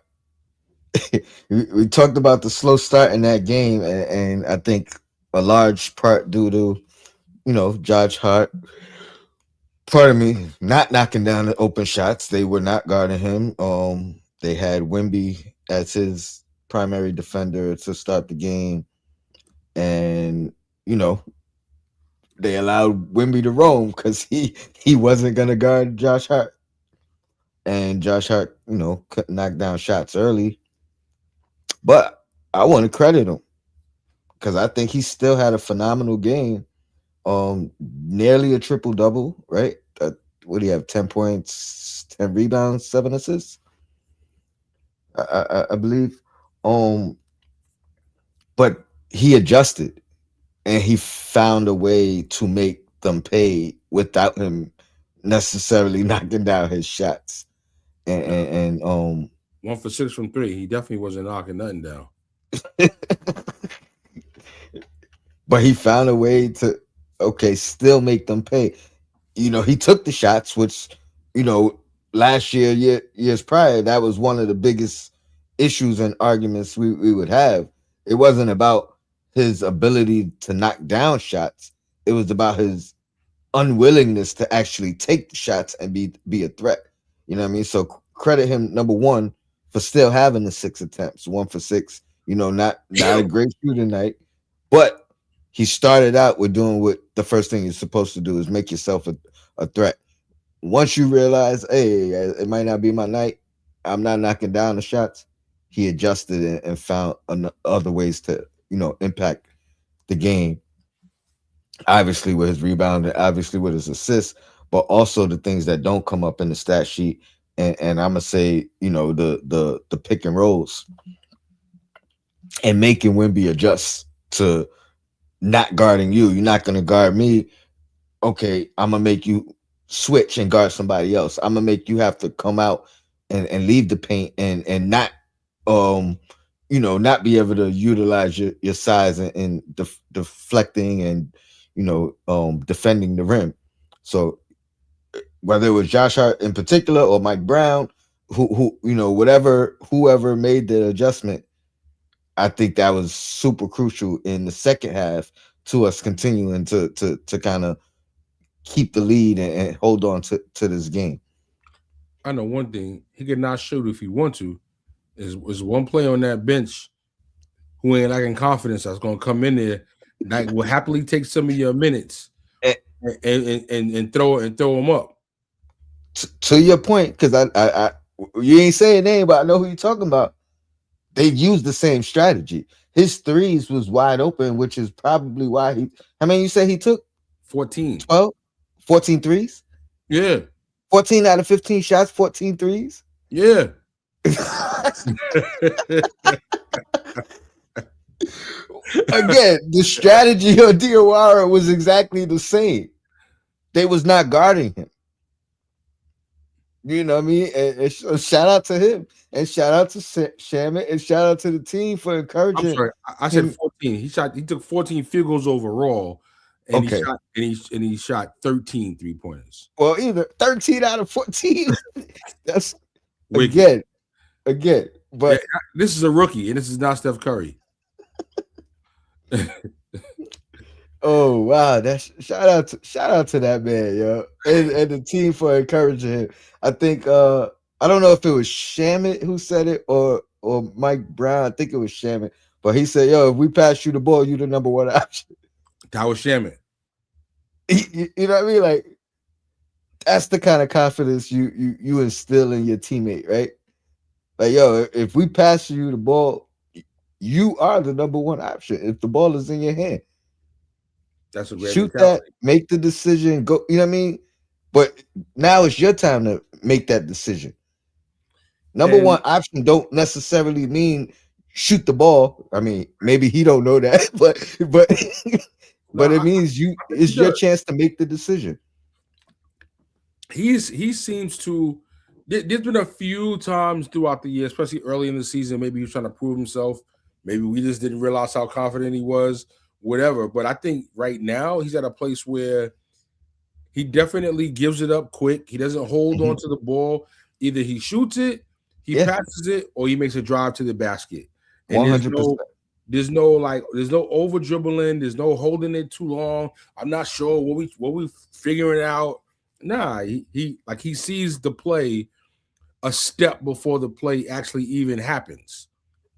we talked about the slow start in that game, and I think a large part due to Josh Hart, pardon me, not knocking down the open shots. They were not guarding him. They had Wimby as his primary defender to start the game, and you know they allowed Wimby to roam because he wasn't gonna guard Josh Hart, and Josh Hart couldn't knock down shots early. But I want to credit him because I think he still had a phenomenal game. Nearly a triple double, right? What do you have? 10 points, 10 rebounds, 7 assists. I believe. Um, but he adjusted and he found a way to make them pay without him necessarily knocking down his shots. And 1 for 6 from three. He definitely wasn't knocking nothing down. but he found a way to still make them pay. He took the shots, which you know last years prior, that was one of the biggest issues and arguments we would have. It wasn't about his ability to knock down shots. It was about his unwillingness to actually take the shots and be a threat. You know what I mean? So credit him, number one, for still having the 6 attempts, 1 for 6. Not a great shooting night, but he started out with doing what the first thing you're supposed to do is make yourself a threat. Once you realize, hey, it might not be my night, I'm not knocking down the shots. He adjusted and found other ways to impact the game. Obviously with his rebound, obviously with his assists, but also the things that don't come up in the stat sheet. And I'm gonna say, the pick and rolls and making Wimby adjust to not guarding you. You're not gonna guard me. Okay, I'm gonna make you switch and guard somebody else. I'm gonna make you have to come out and leave the paint and not not be able to utilize your size and deflecting and defending the rim. So whether it was Josh Hart in particular or Mike Brown, whoever made the adjustment, I think that was super crucial in the second half to us continuing to kind of keep the lead and hold on to this game. I know one thing: he could not shoot if he want to. Is one player on that bench who ain't lacking confidence that's going to come in there that will happily take some of your minutes And, and throw them up. to your point, because I you ain't saying name, but I know who you're talking about. They used the same strategy. His threes was wide open, which is probably why he. How many you say he took? 14. 12? 14 threes? Yeah. 14 out of 15 shots, 14 threes? Yeah. Again, the strategy of Diawara was exactly the same. They was not guarding him. You know what I mean? And shout out to him, and shout out to Shamit, and shout out to the team for I'm encouraging sorry, I said him. 14. He took 14 field goals overall, and Okay, he shot 13 3-pointers. well, either 13 out of 14. That's Wicked. again, again. Yeah, But this is a rookie, and this is not Steph Curry. oh wow, that's shout out to that man, yo, and the team for encouraging him. I think I don't know if it was Shamit who said it or Mike Brown. I think it was Shamit, but he said, "Yo, if we pass you the ball, you the number one option." That was Shaman. You know what I mean? Like that's the kind of confidence you instill in your teammate, right? Like, yo, if we pass you the ball, you are the number one option. If the ball is in your hand, That's a great shoot that, mentality. make the decision, go. You know what I mean? But now it's your time to make that decision. Number And one option don't necessarily mean shoot the ball. I mean, maybe he don't know that, but no, but it means you I think he it's your does. chance to make the decision. He seems to. There's been a few times throughout the year, especially early in the season. Maybe he was trying to prove himself. Maybe we just didn't realize how confident he was. Whatever. But I think right now he's at a place where he definitely gives it up quick. He doesn't hold on Mhm. to the ball. Either he shoots it, he Yeah, passes it, or he makes a drive to the basket. And 100%. there's no over dribbling. There's no holding it too long. I'm not sure what we figuring out. Nah, he like he sees the play a step before the play actually even happens.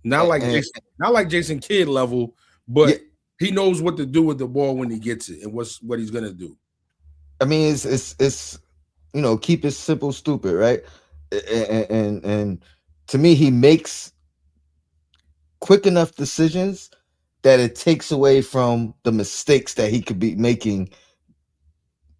And Not like Jason Kidd level, yeah, but he knows what to do with the ball when he gets it and what he's gonna do. I mean, it's keep it simple, stupid, right? And to me, he makes quick enough decisions that it takes away from the mistakes that he could be making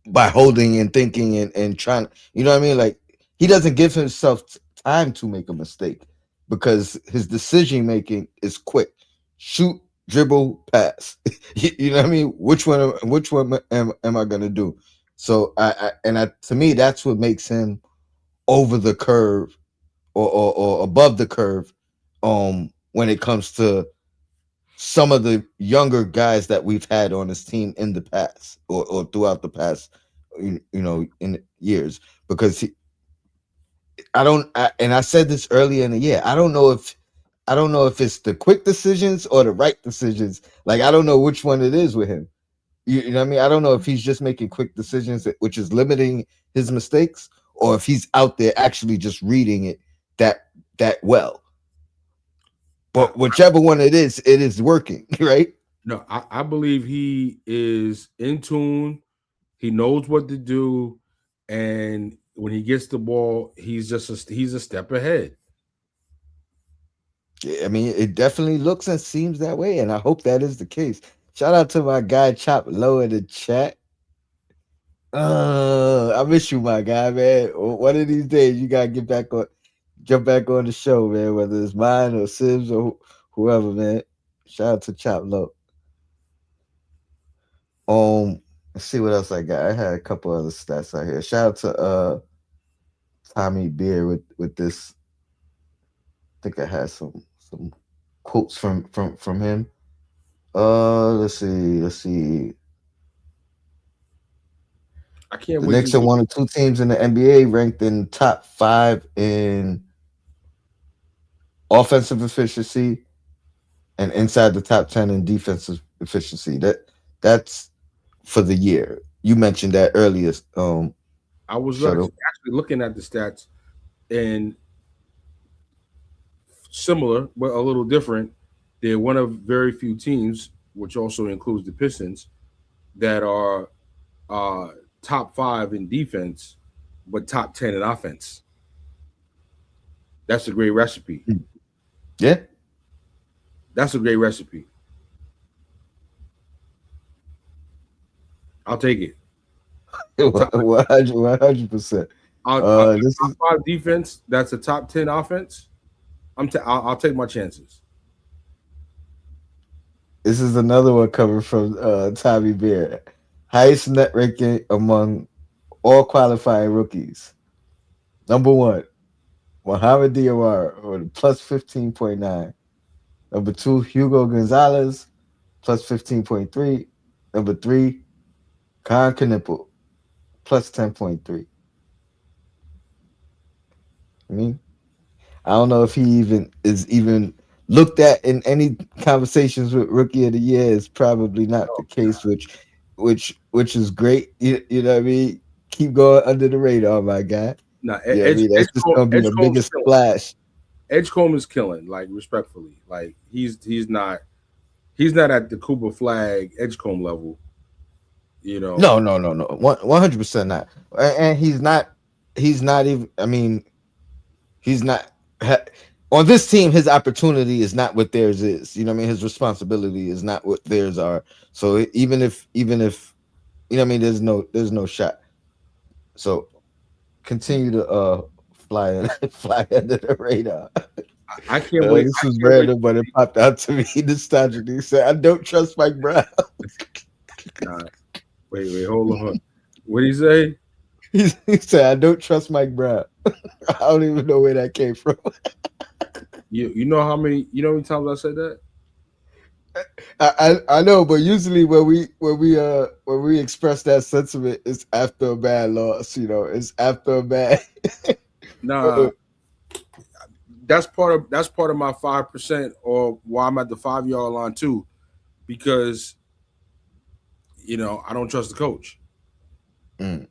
by holding and thinking and trying. You know what I mean? Like he doesn't give himself time to make a mistake because his decision making is quick. Shoot, dribble, pass. You know what I mean? Which one am I gonna do? So to me that's what makes him over the curve or above the curve when it comes to some of the younger guys that we've had on this team in the past or throughout the past in years because and I said this earlier in the year. I don't know if it's the quick decisions or the right decisions. Like I don't know which one it is with him. You know what I mean? I don't know if he's just making quick decisions, which is limiting his mistakes, or if he's out there actually just reading it that well. I, But whichever one it is working, right? no, I believe he is in tune. He knows what to do, and when he gets the ball, he's a step ahead. Yeah, I mean, it definitely looks and seems that way, and I hope that is the case. Shout out to my guy Chop Low in the chat. I miss you, my guy, man. One of these days, you gotta jump back on the show, man. Whether it's mine or Sims or whoever, man. Shout out to Chop Low. Let's see what else I got. I had a couple other stats out here. Shout out to Tommy Beer with this. I think I had some quotes from him. Let's see. I can't The wait to Knicks are see. one of two teams in the NBA ranked in top five in offensive efficiency and inside the top 10 in defensive efficiency. That's for the year. You mentioned that earlier. I was Shuttle. actually looking at the stats and similar, but a little different. They're one of very few teams, which also includes the Pistons, that are uh, top five in defense, but top 10 in offense. That's a great recipe. Yeah. That's a great recipe. I'll take it. Top, 100%. This top is five defense. That's a top 10 offense. I'll take my chances. this is another one coming from Tommy Bear. Highest net ranking among all qualifying rookies. Number one, Mohamed Diawara with a plus 15.9. Number two, Hugo Gonzalez plus 15.3. Number three, Khan Knipple plus 10.3. I mean, I don't know if he even is even looked at in any conversations with Rookie of the Year. Is probably not the Oh, case, which is great. You know what I mean? Keep going under the radar, my guy. nah, Yeah, I mean that's just gonna be the Edgecomb's biggest killing. splash. Edgecomb is killing. Like respectfully, like he's not at the Cooper Flag Edgecomb level. You know, No. 100% not. And he's not even. I mean, he's not ha- on this team. His opportunity is not what theirs is. You know what I mean? His responsibility is not what theirs are. So even if you know what I mean, there's no shot. So continue to fly fly under the radar. I can't wait. This I was can't wait random, to but it see. popped out to me nostalgic. He said, "I don't trust Mike Brown." Nah, wait, hold on. What do you say? He said, "I don't trust Mike Brown." I don't even know where that came from. You know how many times I said that? I know, but usually when we express that sentiment, it's after a bad loss. You know, it's after a bad. Nah, that's part of my 5% or why I'm at the 5 yard line too, because I don't trust the coach. Mm.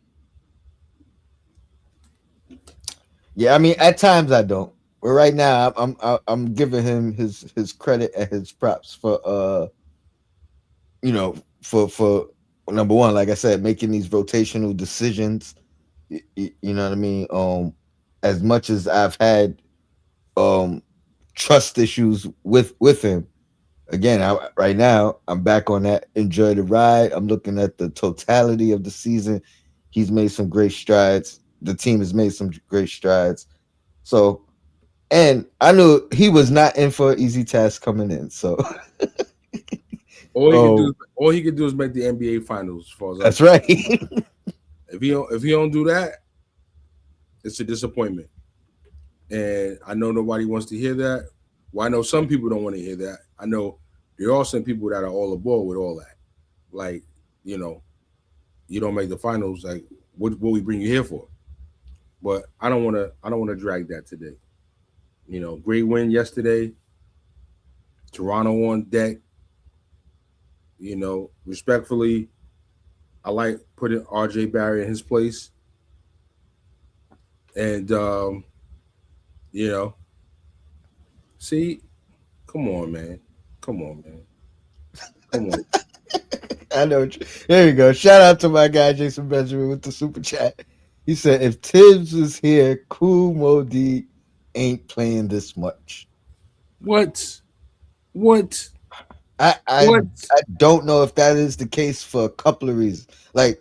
Yeah, I mean, at times I don't. But right now, I'm giving him his credit and his props for you know for number one, like I said, making these rotational decisions. You know what I mean? As much as I've had um trust issues with him, again, right now I'm back on that enjoy the ride. I'm looking at the totality of the season. He's made some great strides. The team has made some great strides. So, and I knew he was not in for an easy task coming in. So, oh, All he could do is make the NBA finals, as far as I'm that's concerned. right. If he don't do that, it's a disappointment. And I know nobody wants to hear that. Well, I know some people don't want to hear that. I know there are some people that are all aboard with all that. Like, you know, you don't make the finals. Like, what we bring you here for? But I don't want to. I don't want to drag that today. Great win yesterday. Toronto on deck. Respectfully, I like putting RJ Barry in his place. And you know, see, come on, man. Come on, man. Come on. I know. There you go. Shout out to my guy Jason Benjamin with the super chat. He said, "If Tibbs is here, Cool Modi ain't playing this much." What? What? I I What? I don't know if that is the case for a couple of reasons. Like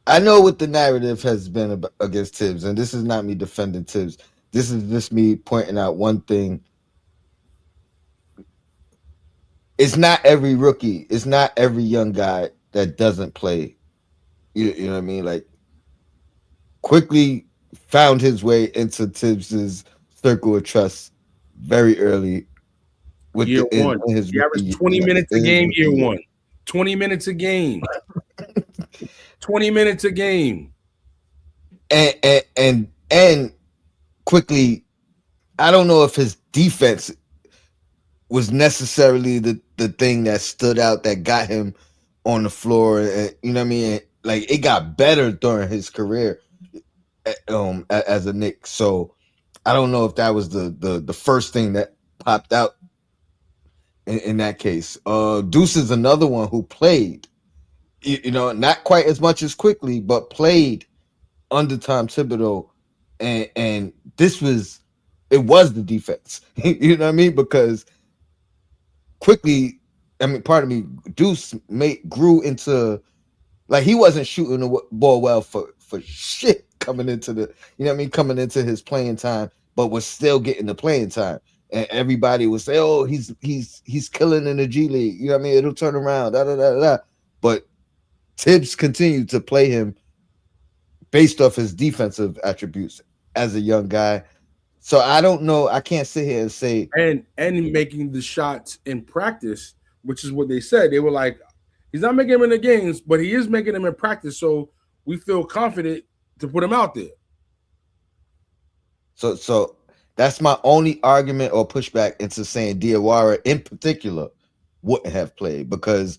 I know what the narrative has been against Tibbs, and this is not me defending Tibbs. This is just me pointing out one thing. It's not every rookie. It's not every young guy that doesn't play. You know what I mean? Like quickly found his way into Tibbs's circle of trust very early with Year one. in his He averaged rookie 20 minutes a in his game rookie year year. one. 20 minutes a game. 20 minutes a game. And quickly, I don't know if his defense was necessarily the thing that stood out that got him on the floor. And, you know what I mean? Like it got better during his career as a Knick. So I don't know if that was the first thing that popped out in that case. Deuce is another one who played, not quite as much as quickly, but played under Tom Thibodeau, and it was the defense. You know what I mean? Because quickly, I mean, pardon me, Deuce grew into like he wasn't shooting the ball well for shit coming into coming into his playing time, but was still getting the playing time. And everybody would say, "Oh, he's killing in the G League." You know what I mean? It'll turn around. Da da da da. But Tibbs continued to play him based off his defensive attributes as a young guy. So I don't know. I can't sit here and say and making the shots in practice, which is what they said. They were like, he's not making them in the games, but he is making them in practice. So we feel confident to put him out there. so. That's my only argument or pushback into saying Diawara in particular wouldn't have played because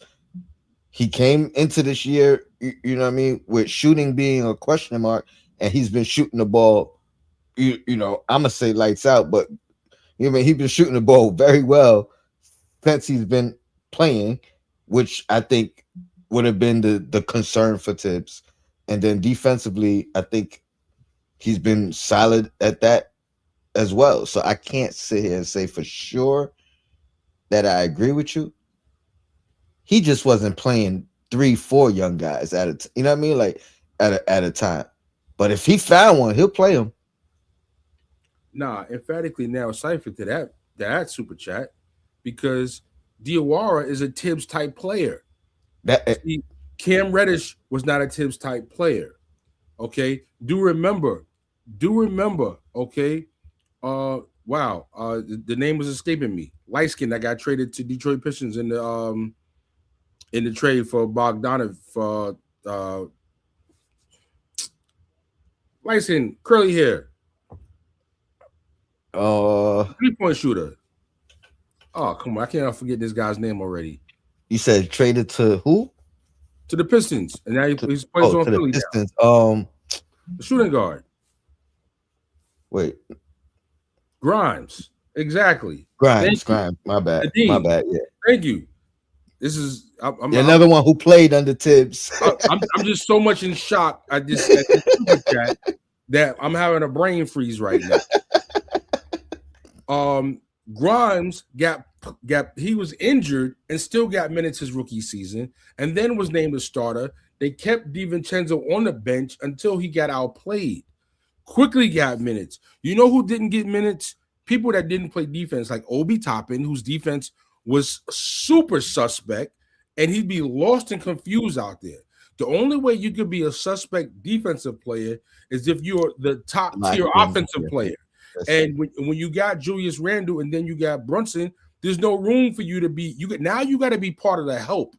he came into this year, you know what I mean, with shooting being a question mark, and he's been shooting the ball. I'm gonna say lights out, but you know what I mean, he's been shooting the ball very well since he's been playing, which I think would have been the concern for Tibbs. And then defensively, I think he's been solid at that as well. So I can't sit here and say for sure that I agree with you. He just wasn't playing 3, 4 young guys at you know what I mean, like at a time. But if he found one, he'll play him. Nah, emphatically now cipher to that super chat because Diawara is a Tibbs type player. That See, Cam Reddish was not a Tibbs type player. Okay, do remember. Okay, wow, the name was escaping me. Light skin that got traded to Detroit Pistons in the trade for Bogdanov for light skin, curly hair, uh 3-point shooter. Oh, come on, I can't forget this guy's name already. you said traded to who? To the Pistons, and now To, he's plays on to the Philly now. Pistons. The shooting guard, Wait, Grimes. Exactly. Thank you. Grimes. My bad. My Nadeem. bad. Yeah. Thank you. This is Yeah, another one who played under Tibbs. I'm just so much in shock at this super chat that I'm having a brain freeze right now. Grimes got he was injured and still got minutes his rookie season, and then was named a starter. They kept DiVincenzo on the bench until he got outplayed. Quickly got minutes. You know who didn't get minutes? People that didn't play defense, like Obi Toppin, whose defense was super suspect, and he'd be lost and confused out there. The only way you could be a suspect defensive player is if you're the top tier offensive player. And when you got Julius Randle and then you got Brunson, there's no room for you to be. Now you got to be part of the help.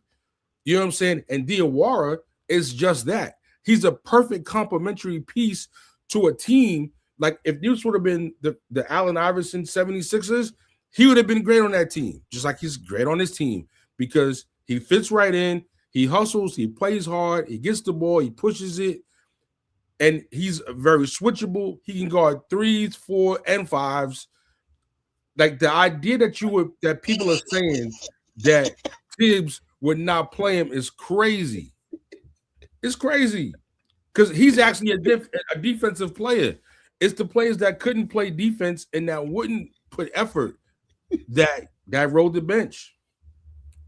You know what I'm saying? And Diawara is just that. He's a perfect complementary piece to a team. Like if this would have been the Allen Iverson 76ers, he would have been great on that team, just like he's great on this team because he fits right in. He hustles, he plays hard, he gets the ball, he pushes it, and he's very switchable. He can guard 3s, 4, and 5s. Like the idea that people are saying that Tibbs would not play him is crazy. It's crazy because he's actually a defensive player. It's the players that couldn't play defense and that wouldn't put effort that rode the bench.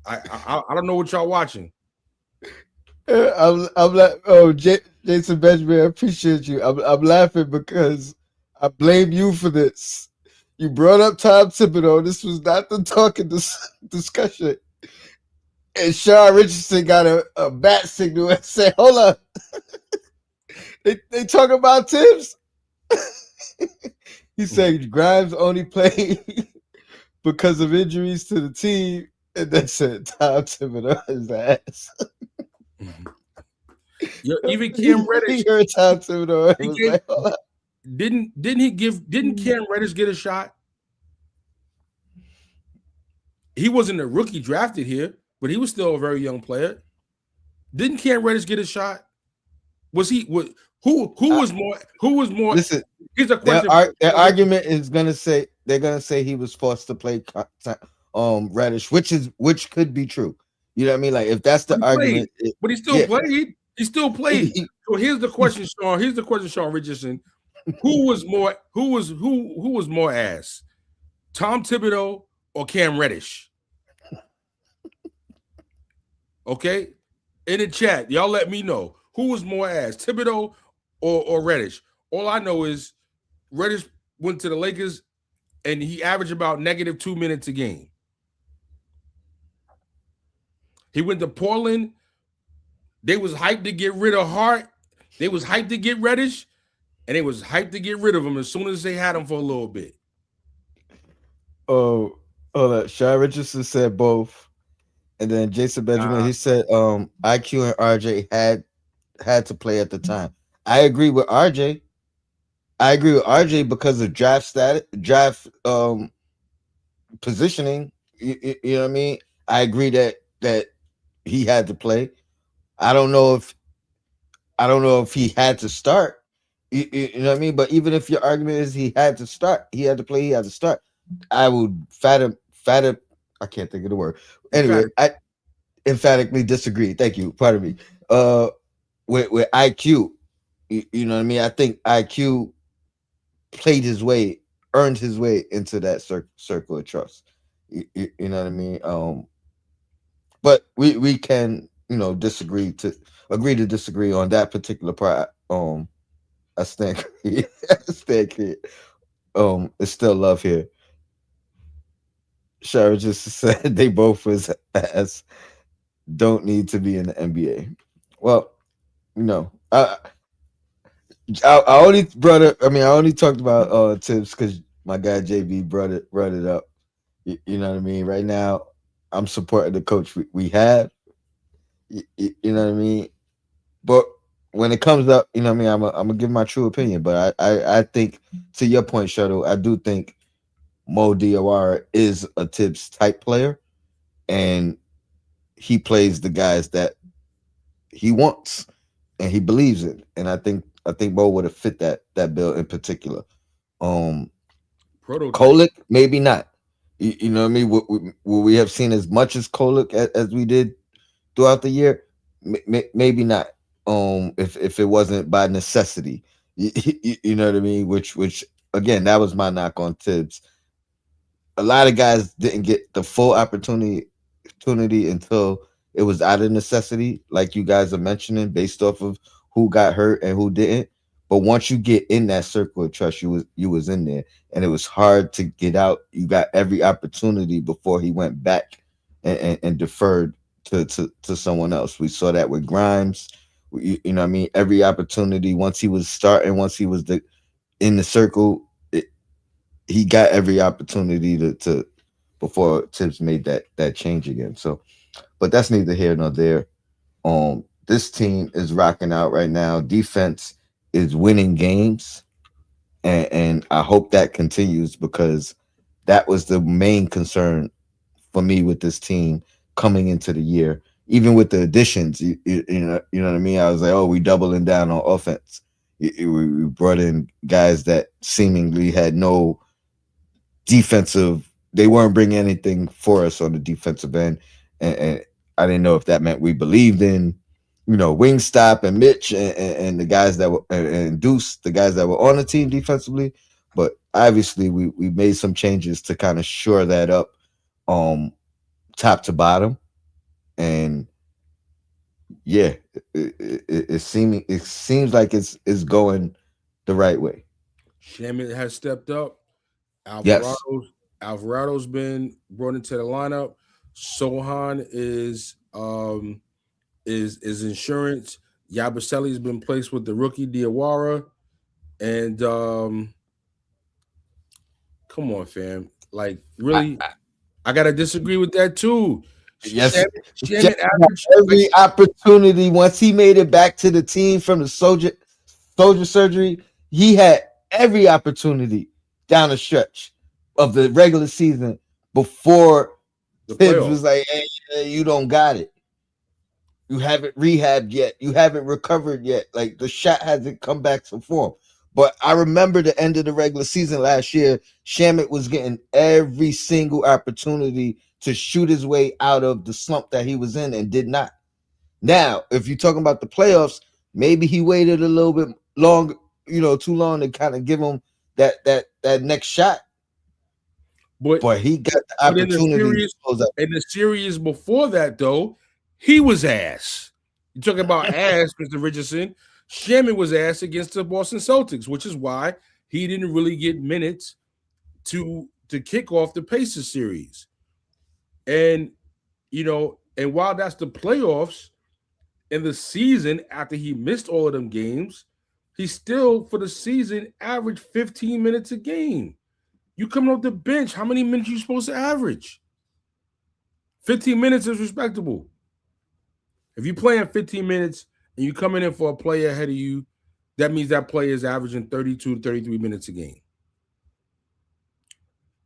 I don't know what y'all watching. I'm like, Jason Benjamin, I appreciate you. I'm laughing because I blame you for this. You brought up Tom Thibodeau. This was not the talking discussion. And Sean Richardson got a bat signal and said, hold up. they talk about Tibbs. He said Grimes only played because of injuries to the team. And they said Tom Thibodeau his ass. Even Cam Reddish. Tom Thibodeau. Didn't Cam Reddish get a shot? He wasn't a rookie drafted here, but he was still a very young player. Didn't Cam Reddish get a shot? Was he? Who was more? Listen, here's a question. Their argument is they're gonna say he was forced to play Reddish, which could be true. You know what I mean? Like if that's the argument, but he still played. He still played. So here's the question, Sean. Here's the question, Sean Richardson. Who was more ass? Tom Thibodeau or Cam Reddish? Okay, in the chat, y'all let me know who was more ass, Thibodeau or Reddish. All I know is Reddish went to the Lakers and he averaged about -2 minutes a game. He went to Portland. They was hyped to get rid of Hart. They was hyped to get Reddish. and they was hyped to get rid of him as soon as they had him for a little bit. Oh, hold up. Shy Richardson said both. And then Jason Benjamin, he said IQ and RJ had to play at the time. I agree with RJ. I agree with RJ because of draft status, draft positioning. You know what I mean? I agree that he had to play. I don't know if I don't know if he had to start. You know what I mean? But even if your argument is he had to start, he had to play, he had to start. I would fathom. I can't think of the word. Anyway, Emphatic. I emphatically disagree. Thank you. Pardon me. Uh, with IQ, you know what I mean? I think IQ played his way, earned his way into that circle of trust. You know what I mean? But we can agree to disagree on that particular part. I stand creed. I stand creed. It's still love here. Shara just said they both was as don't need to be in the NBA. Well, no, I only brought it. I mean, I only talked about tips because my guy JB brought it up. You know what I mean? Right now, I'm supporting the coach we have. You know what I mean? But when it comes up, you know what I mean, I'm gonna give my true opinion. But I think to your point, Shuttle, I do think Mo Diawara is a Tibbs type player, and he plays the guys that he wants and he believes in. And I think Mo would have fit that bill in particular. Um, Prototype. Kolick, maybe not. You know what I mean? Will we have seen as much as Kolick as we did throughout the year? Maybe not. If it wasn't by necessity, you know what I mean. Which again, that was my knock on Tibbs. A lot of guys didn't get the full opportunity until it was out of necessity, like you guys are mentioning, based off of who got hurt and who didn't. But once you get in that circle of trust, you was in there, and it was hard to get out. You got every opportunity before he went back and deferred to someone else. We saw that with Grimes. You know what I mean? Every opportunity once he was starting, once he was in the circle, he got every opportunity to before Tibbs made that change again. So, but that's neither here nor there. This team is rocking out right now. Defense is winning games, and I hope that continues because that was the main concern for me with this team coming into the year. Even with the additions, you know what I mean. I was like, oh, we doubling down on offense. We brought in guys that seemingly had no defensive. They weren't bringing anything for us on the defensive end, and I didn't know if that meant we believed in, Wingstop and Mitch and the guys that were and Deuce, the guys that were on the team defensively. But obviously, we made some changes to kind of shore that up, um, top to bottom, and yeah, it seems like it's going the right way. Shamit has stepped up. Yes, Alvarado's Alvarado's been brought into the lineup. Sohan is insurance. Yabusele's been placed with the rookie Diawara. And come on, fam. Like, I, really, I gotta disagree with that too. yes, Shaq Shamit got average like every opportunity once he made it back to the team from the soldier surgery. He had every opportunity down the stretch of the regular season before the Tibbs playoffs. was like, "Hey, you don't got it. You haven't rehabbed yet. You haven't recovered yet. Like the shot hasn't come back to form." But I remember the end of the regular season last year. Shamit was getting every single opportunity to shoot his way out of the slump that he was in and did not. Now, if you're talking about the playoffs, maybe he waited a little bit long, too long to kind of give him that next shot. But But he got the but in the opportunity to series, close out. before that though, he was ass. You talking about ass, Mr. Richardson? Shamit was ass against the Boston Celtics, which is why he didn't really get minutes to kick off the Pacers series. And and while that's the playoffs in the season after he missed all of them games, he still for the season averaged 15 minutes a game. You coming off the bench, how many minutes you supposed to average? 15 minutes is respectable. If you play in 15 minutes and you coming in for a player ahead of you, that means that player is averaging 32 to 33 minutes a game.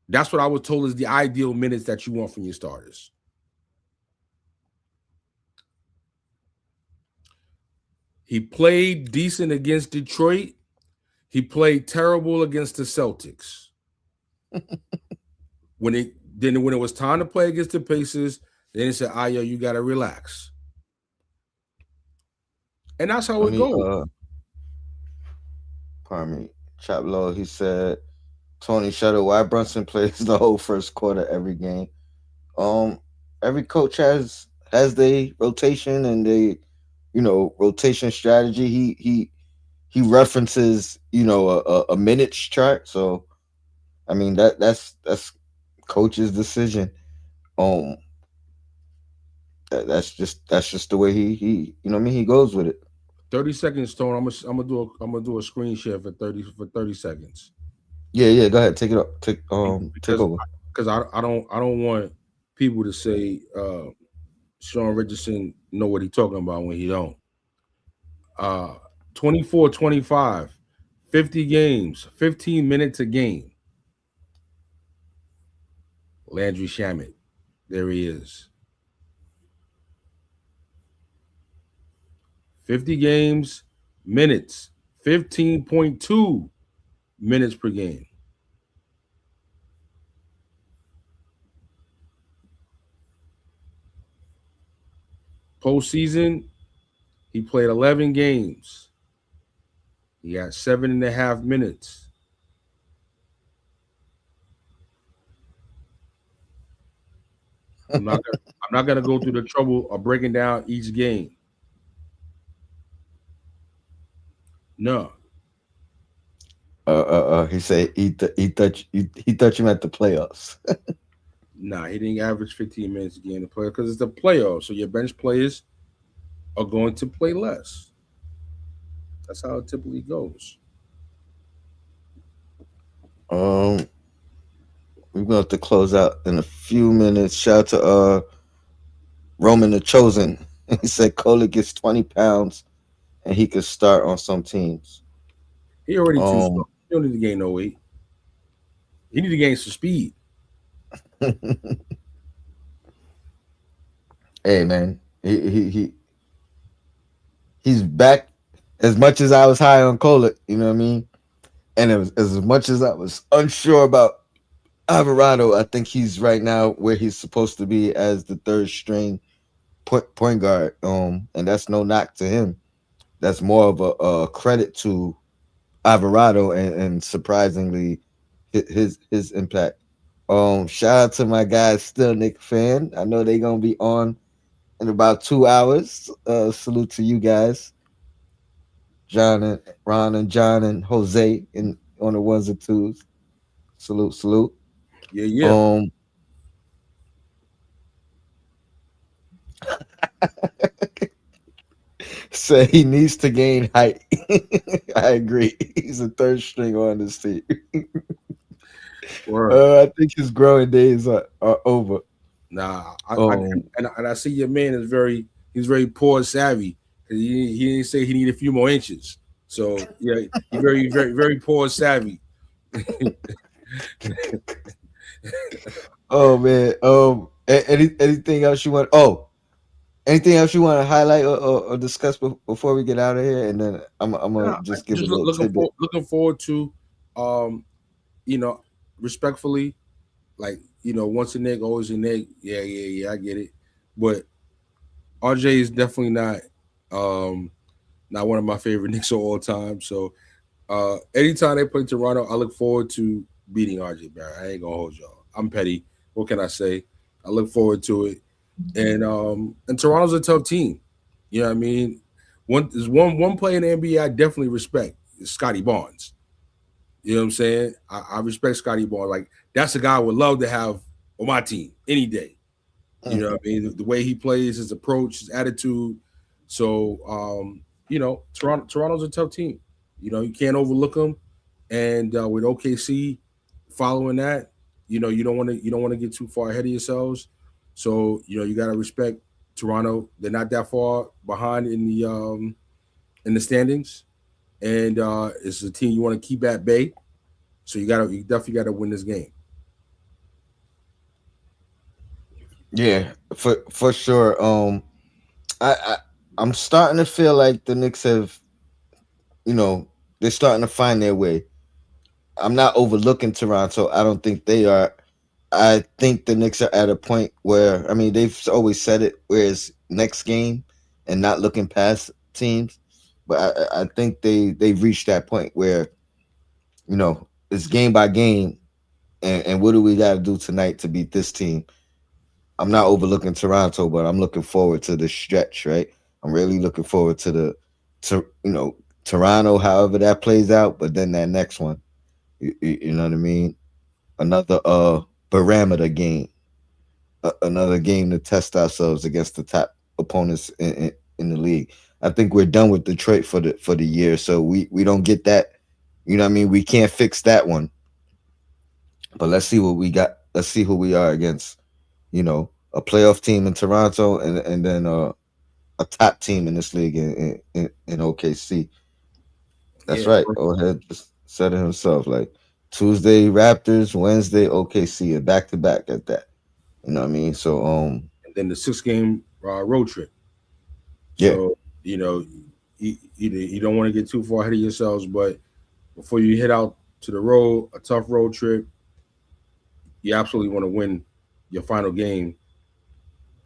That's what I was told is the ideal minutes that you want from your starters. He played decent against Detroit. He played terrible against the Celtics. When it was time to play against the Pacers, then it said, yo, you gotta relax. And that's how Let it me goes. pardon me, Chop Low. He said Tony Shutter, why Brunson plays the whole first quarter every game. Um, every coach has their rotation and they, rotation strategy. He references, a minutes chart. So I mean that's coach's decision. Um, that's just the way he you know what I mean he goes with it. 30 seconds, Stone. I'm gonna do a screen share for 30 seconds. Yeah, go ahead, take it up, take Because over. I don't want people to say Sean Richardson know what he's talking about when he don't. Uh 24-25, 50 games, 15 minutes a game. Landry Shamet. There he is. 50 games, minutes, 15.2 minutes per game. Postseason, he played 11 games. He got 7.5 minutes. I'm not gonna go through the trouble of breaking down each game. No, He said he thought you meant the playoffs. nah, he didn't average 15 minutes a game to play because it's the playoffs. So your bench players are going to play less. That's how it typically goes. um, we're gonna have to close out in a few minutes. Shout out to Roman the Chosen. He said Kohler gets 20 pounds and he could start on some teams. He already too slow. Um, He don't need to gain no weight. He need to gain some speed. hey man, he's back. As much as I was high on Kohler, you know what I mean, and as much as I was unsure about Alvarado, I think he's right now where he's supposed to be as the third string point guard. And that's no knock to him. That's more of a credit to Alvarado and surprisingly his impact. Shout out to my guys, still Nick fan. I know they're gonna be on in about 2 hours. Salute to you guys, John and Ron and John and Jose in on the ones and twos. Salute, salute. Yeah, yeah. Um, say he needs to gain height. I agree. He's a third string on this team. Word. I think his growing days are over. Nah, Um, and I see your man is he's very poor savvy because he didn't say he needed a few more inches. So yeah, he very poor savvy. oh man. Anything else you want? Oh, anything else you want to highlight or discuss before we get out of here? And then I'm gonna Nah, I just give a just little tidbit. looking forward to, um, you know, respectfully, like once a Nick, always a Nick. Yeah, yeah, yeah. I get it, but RJ is definitely um not one of my favorite Knicks of all time. So anytime they play Toronto, I look forward to beating RJ Barrett. I ain't gonna hold y'all. I'm petty. What can I say? I look forward to it. And Toronto's a tough team. You know what I mean? There's one player in the NBA I definitely respect is Scotty Barnes. You know what I'm saying? I respect Scotty Barnes. Like that's a guy I would love to have on my team any day. You know what I mean? The way he plays, his approach, his attitude. So Toronto's a tough team. You can't overlook them. And with OKC following that, you don't want to get too far ahead of yourselves. So you got to respect Toronto. They're not that far behind in the standings, and it's a team you want to keep at bay. So you definitely got to win this game. Yeah, for sure. I I'm starting to feel like the Knicks have, they're starting to find their way. I'm not overlooking Toronto. I don't think they are. I think the Knicks are at a point where, I mean, they've always said it, where it's next game and not looking past teams. But I think they've reached that point where, it's game by game, and what do we got to do tonight to beat this team? I'm not overlooking Toronto, but I'm looking forward to the stretch, right? I'm really looking forward to Toronto, however that plays out, but then that next one, you know what I mean? Another barometer game, another game to test ourselves against the top opponents in the league. I think we're done with Detroit for the year, so we don't get that. You know what I mean? We can't fix that one, but let's see what we got. Let's see who we are against. A playoff team in Toronto, and then a top team in this league in OKC. That's Yeah, right. Old head just said it himself. Like Tuesday Raptors, Wednesday OKC, and back to back at that. You know what I mean? So and then the 6 game road trip. yeah, So you don't want to get too far ahead of yourselves, but before you head out to the road, a tough road trip, you absolutely want to win your final game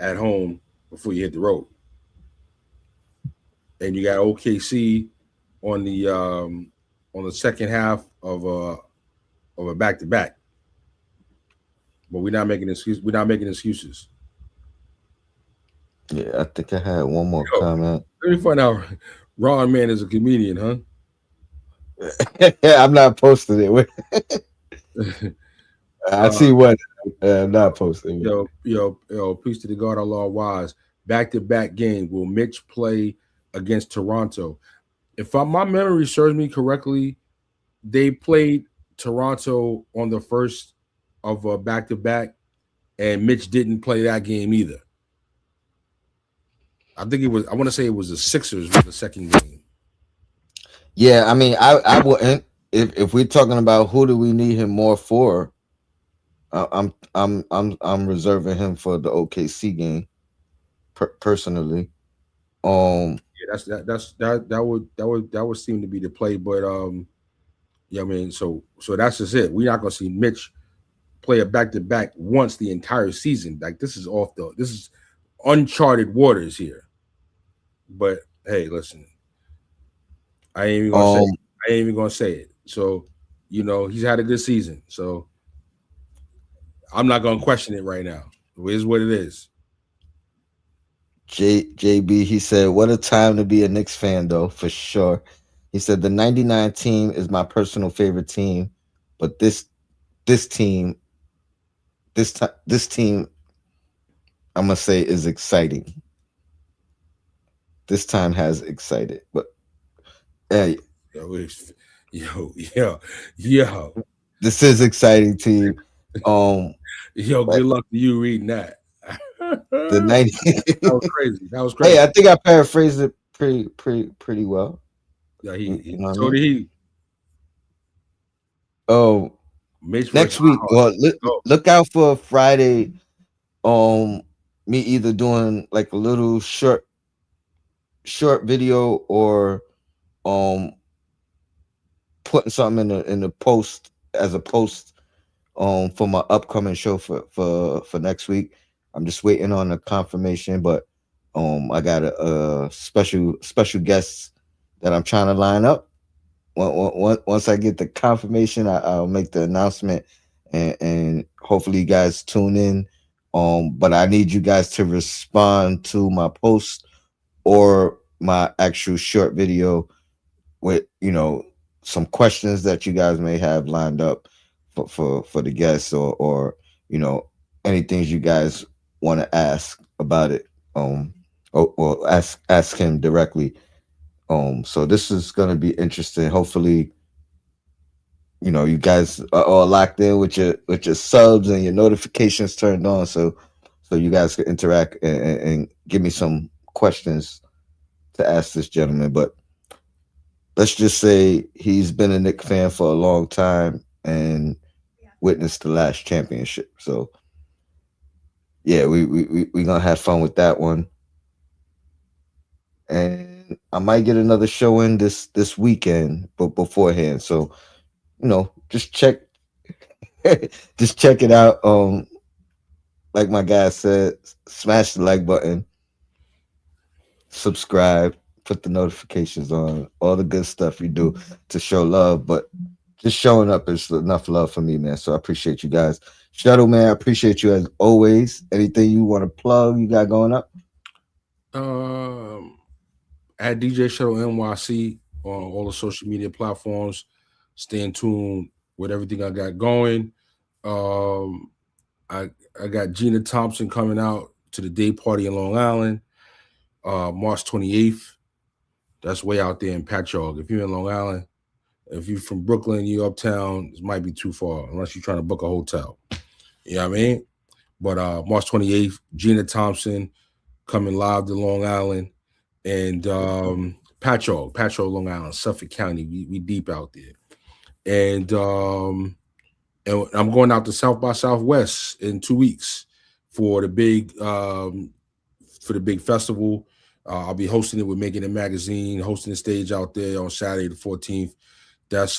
at home before you hit the road. And you got OKC on the second half of a back to back. But we're not making excuses. yeah. I think I had one more Yo, comment. let me find out. Ron Man is a comedian, huh? I'm not posting it. I uh, see what I'm not posting it. peace to the God, Allah wise. Back to back game. Will Mitch play against Toronto? If my memory serves me correctly, they played Toronto on the first of a back to back, and Mitch didn't play that game either. I think it was. I want to say it was the Sixers was the second game. Yeah, I mean, I wouldn't, if we're talking about who do we need him more for. I'm reserving him for the OKC game, personally. Um, Yeah, that would seem to be the play. But yeah, I mean, so that's just it. We're not gonna see Mitch play a back to back once the entire season. Like this is uncharted waters here. But hey, listen, I ain't even gonna say um, I ain't even gonna say it. So he's had a good season. So I'm not gonna question it right now. It is what it is. JB, he said, "What a time to be a Knicks fan, though, for sure." He said the '99 team is my personal favorite team, but this team this team I'm gonna say is exciting. This time has excited, but hey, Yo, yo, yo, this is exciting team. Um, yo. but Good luck to you reading that. the That 90. was crazy. That was Hey, crazy. I think I paraphrased it pretty well. Yeah, You know what I so mean? did he. Oh, Mitch versus next week. Well, oh, look out for Friday. Um, me either doing like a little short video, or um putting something in the post as a post for my upcoming show for next week. I'm just waiting on a confirmation, but I got a special guests that I'm trying to line up. Once I get the confirmation, I'll make the announcement, and hopefully you guys tune in. But I need you guys to respond to my post or my actual short video with some questions that you guys may have lined up for the guests, or you know any things you guys want to ask about it, or ask him directly. So this is gonna be interesting. Hopefully, you guys are all locked in with your subs and your notifications turned on, so you guys can interact and give me some questions to ask this gentleman. But let's just say he's been a Knicks fan for a long time and witnessed the last championship. So yeah, we gonna have fun with that one. And I might get another show in this weekend, but beforehand. So just check just check it out. Like my guy said, smash the like button, subscribe, put the notifications on, all the good stuff you do to show love. But just showing up is enough love for me, man. So I appreciate you guys. Shuttle, man, I appreciate you as always. Anything you want to plug you got going up? Um, at DJ Shuttle NYC on all the social media platforms. Stay in tune with everything I got going. Um, I I got Gina Thompson coming out to the day party in Long Island, March 28th. That's way out there in Patchogue. If you're in Long Island, if you're from Brooklyn, you uptown, it might be too far unless you're trying to book a hotel. You know what I mean? But March 28th, Gina Thompson coming live to Long Island and Patchogue, Long Island, Suffolk County. We deep out there. And I'm going out to South by Southwest in 2 weeks for the big festival. I'll be hosting it with Making It Magazine, hosting the stage out there on Saturday the 14th. That's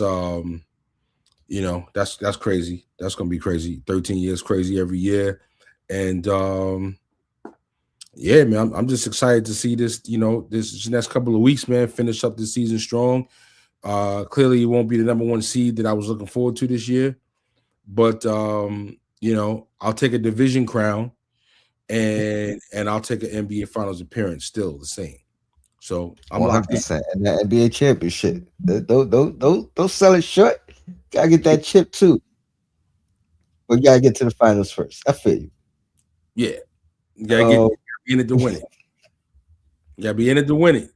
that's crazy. That's gonna be crazy. 13 years crazy every year. And yeah, man, I'm just excited to see this next couple of weeks, man, finish up the season strong. Clearly it won't be the number one seed that I was looking forward to this year. But I'll take a division crown and I'll take an NBA Finals appearance still the same. So I'm One hundred locked in. percent. And that NBA championship. Don't sell it short. Gotta get that chip too. We gotta get to the finals first. I feel you. Yeah. You Um, gotta be in it to win it. You gotta be in it to win it.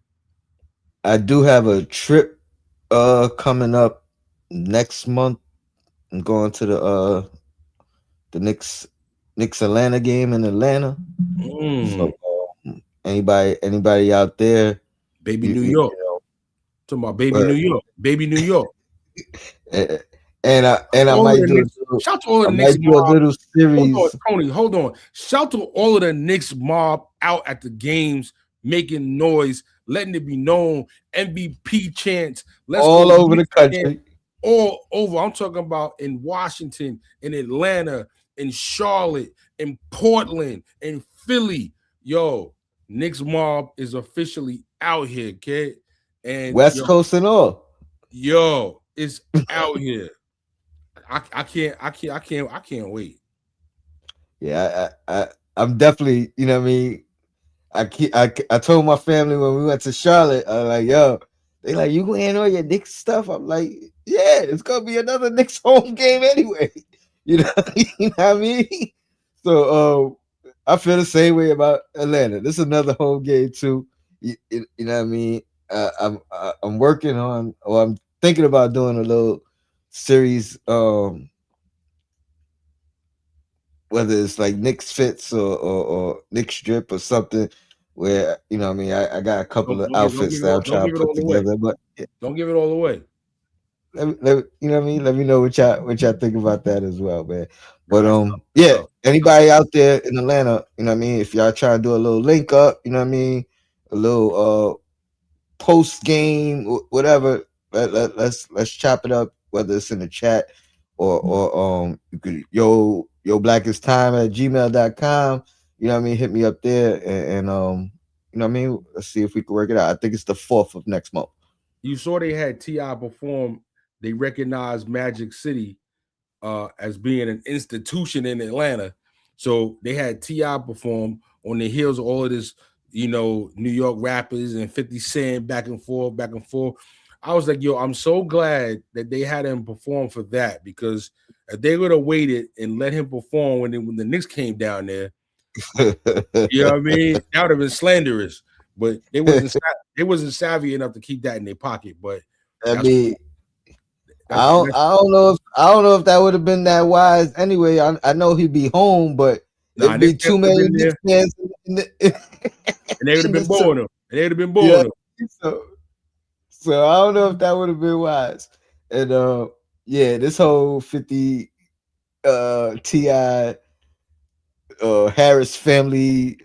I do have a trip coming up next month. I'm going to the Knicks Atlanta game in Atlanta. Mm, So anybody out there, baby you, New you, York. you know, Talking about baby but New York. Baby New York. eh, and I All of the might do Knicks. Shout to all of I the Knicks might do a mob. little Hold on, series. Tony. Hold on. Shout to all of the Knicks mob out at the games, making noise, letting it be known. MVP chants. Let's All go over the Knicks chants country. all over. I'm talking about in Washington, in Atlanta, in Charlotte, in Portland, in Philly. Yo, Knicks mob is officially out here, kid. And West Coast and all. it's out here. I can't wait. Yeah, I'm definitely, you know what I mean? I told my family when we went to Charlotte, I was like, yo, they like, you wearing all your Knicks stuff? I'm like, yeah, it's gonna be another Knicks home game anyway. You know, you know what I mean? So I feel the same way about Atlanta. This is another home game too. You know what I mean? I'm working on, or I'm thinking about doing a little series, whether it's like Knicks fits or Knicks drip or something, where what I mean, I got a couple of Don't outfits give it that all. I'm Don't trying give to it put all away. together. But Don't give it all away. you know what I mean? Let me know what y'all think about that as well, man. But That's yeah, up. anybody out there in Atlanta, you know what I mean? If y'all trying to do a little link up, you know what I mean? A little post game, whatever. Let's chop it up, whether it's in the chat or you could yo black is time at gmail.com. You know what I mean? Hit me up there and you know what I mean? Let's see if we can work it out. I think it's the 4th of next month. You saw they had Ti perform. They recognized Magic City as being an institution in Atlanta. So they had Ti perform on the heels of all of this, New York rappers and 50 Cent back and forth, back and forth. I was like, yo, I'm so glad that they had him perform for that because if they would have waited and let him perform when the Knicks came down there, you know what I mean? That would have been slanderous. But they wasn't. they wasn't savvy enough to keep that in their pocket. But I that's mean, cool. That's I don't know if that would have been that wise anyway. I know he'd be home, but nah. it'd Their be fans too would have many been Knicks there, fans and they would have in been this. booing them. And they would have been Yeah, booing them. so so I don't know if that would have been wise. And yeah, this whole 50 Ti Harris family,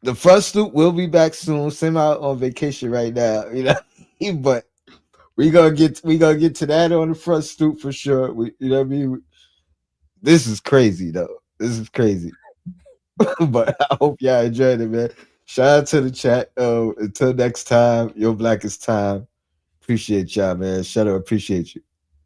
the front stoop will be back soon. Send out on vacation right now, you know. But we gonna get to that on the front stoop for sure. You know what I mean? This is crazy though. This is crazy. But I hope y'all enjoyed it, man. Shout out to the chat. Until next time, your blackest time. Appreciate y'all, man. Shut up. Appreciate you.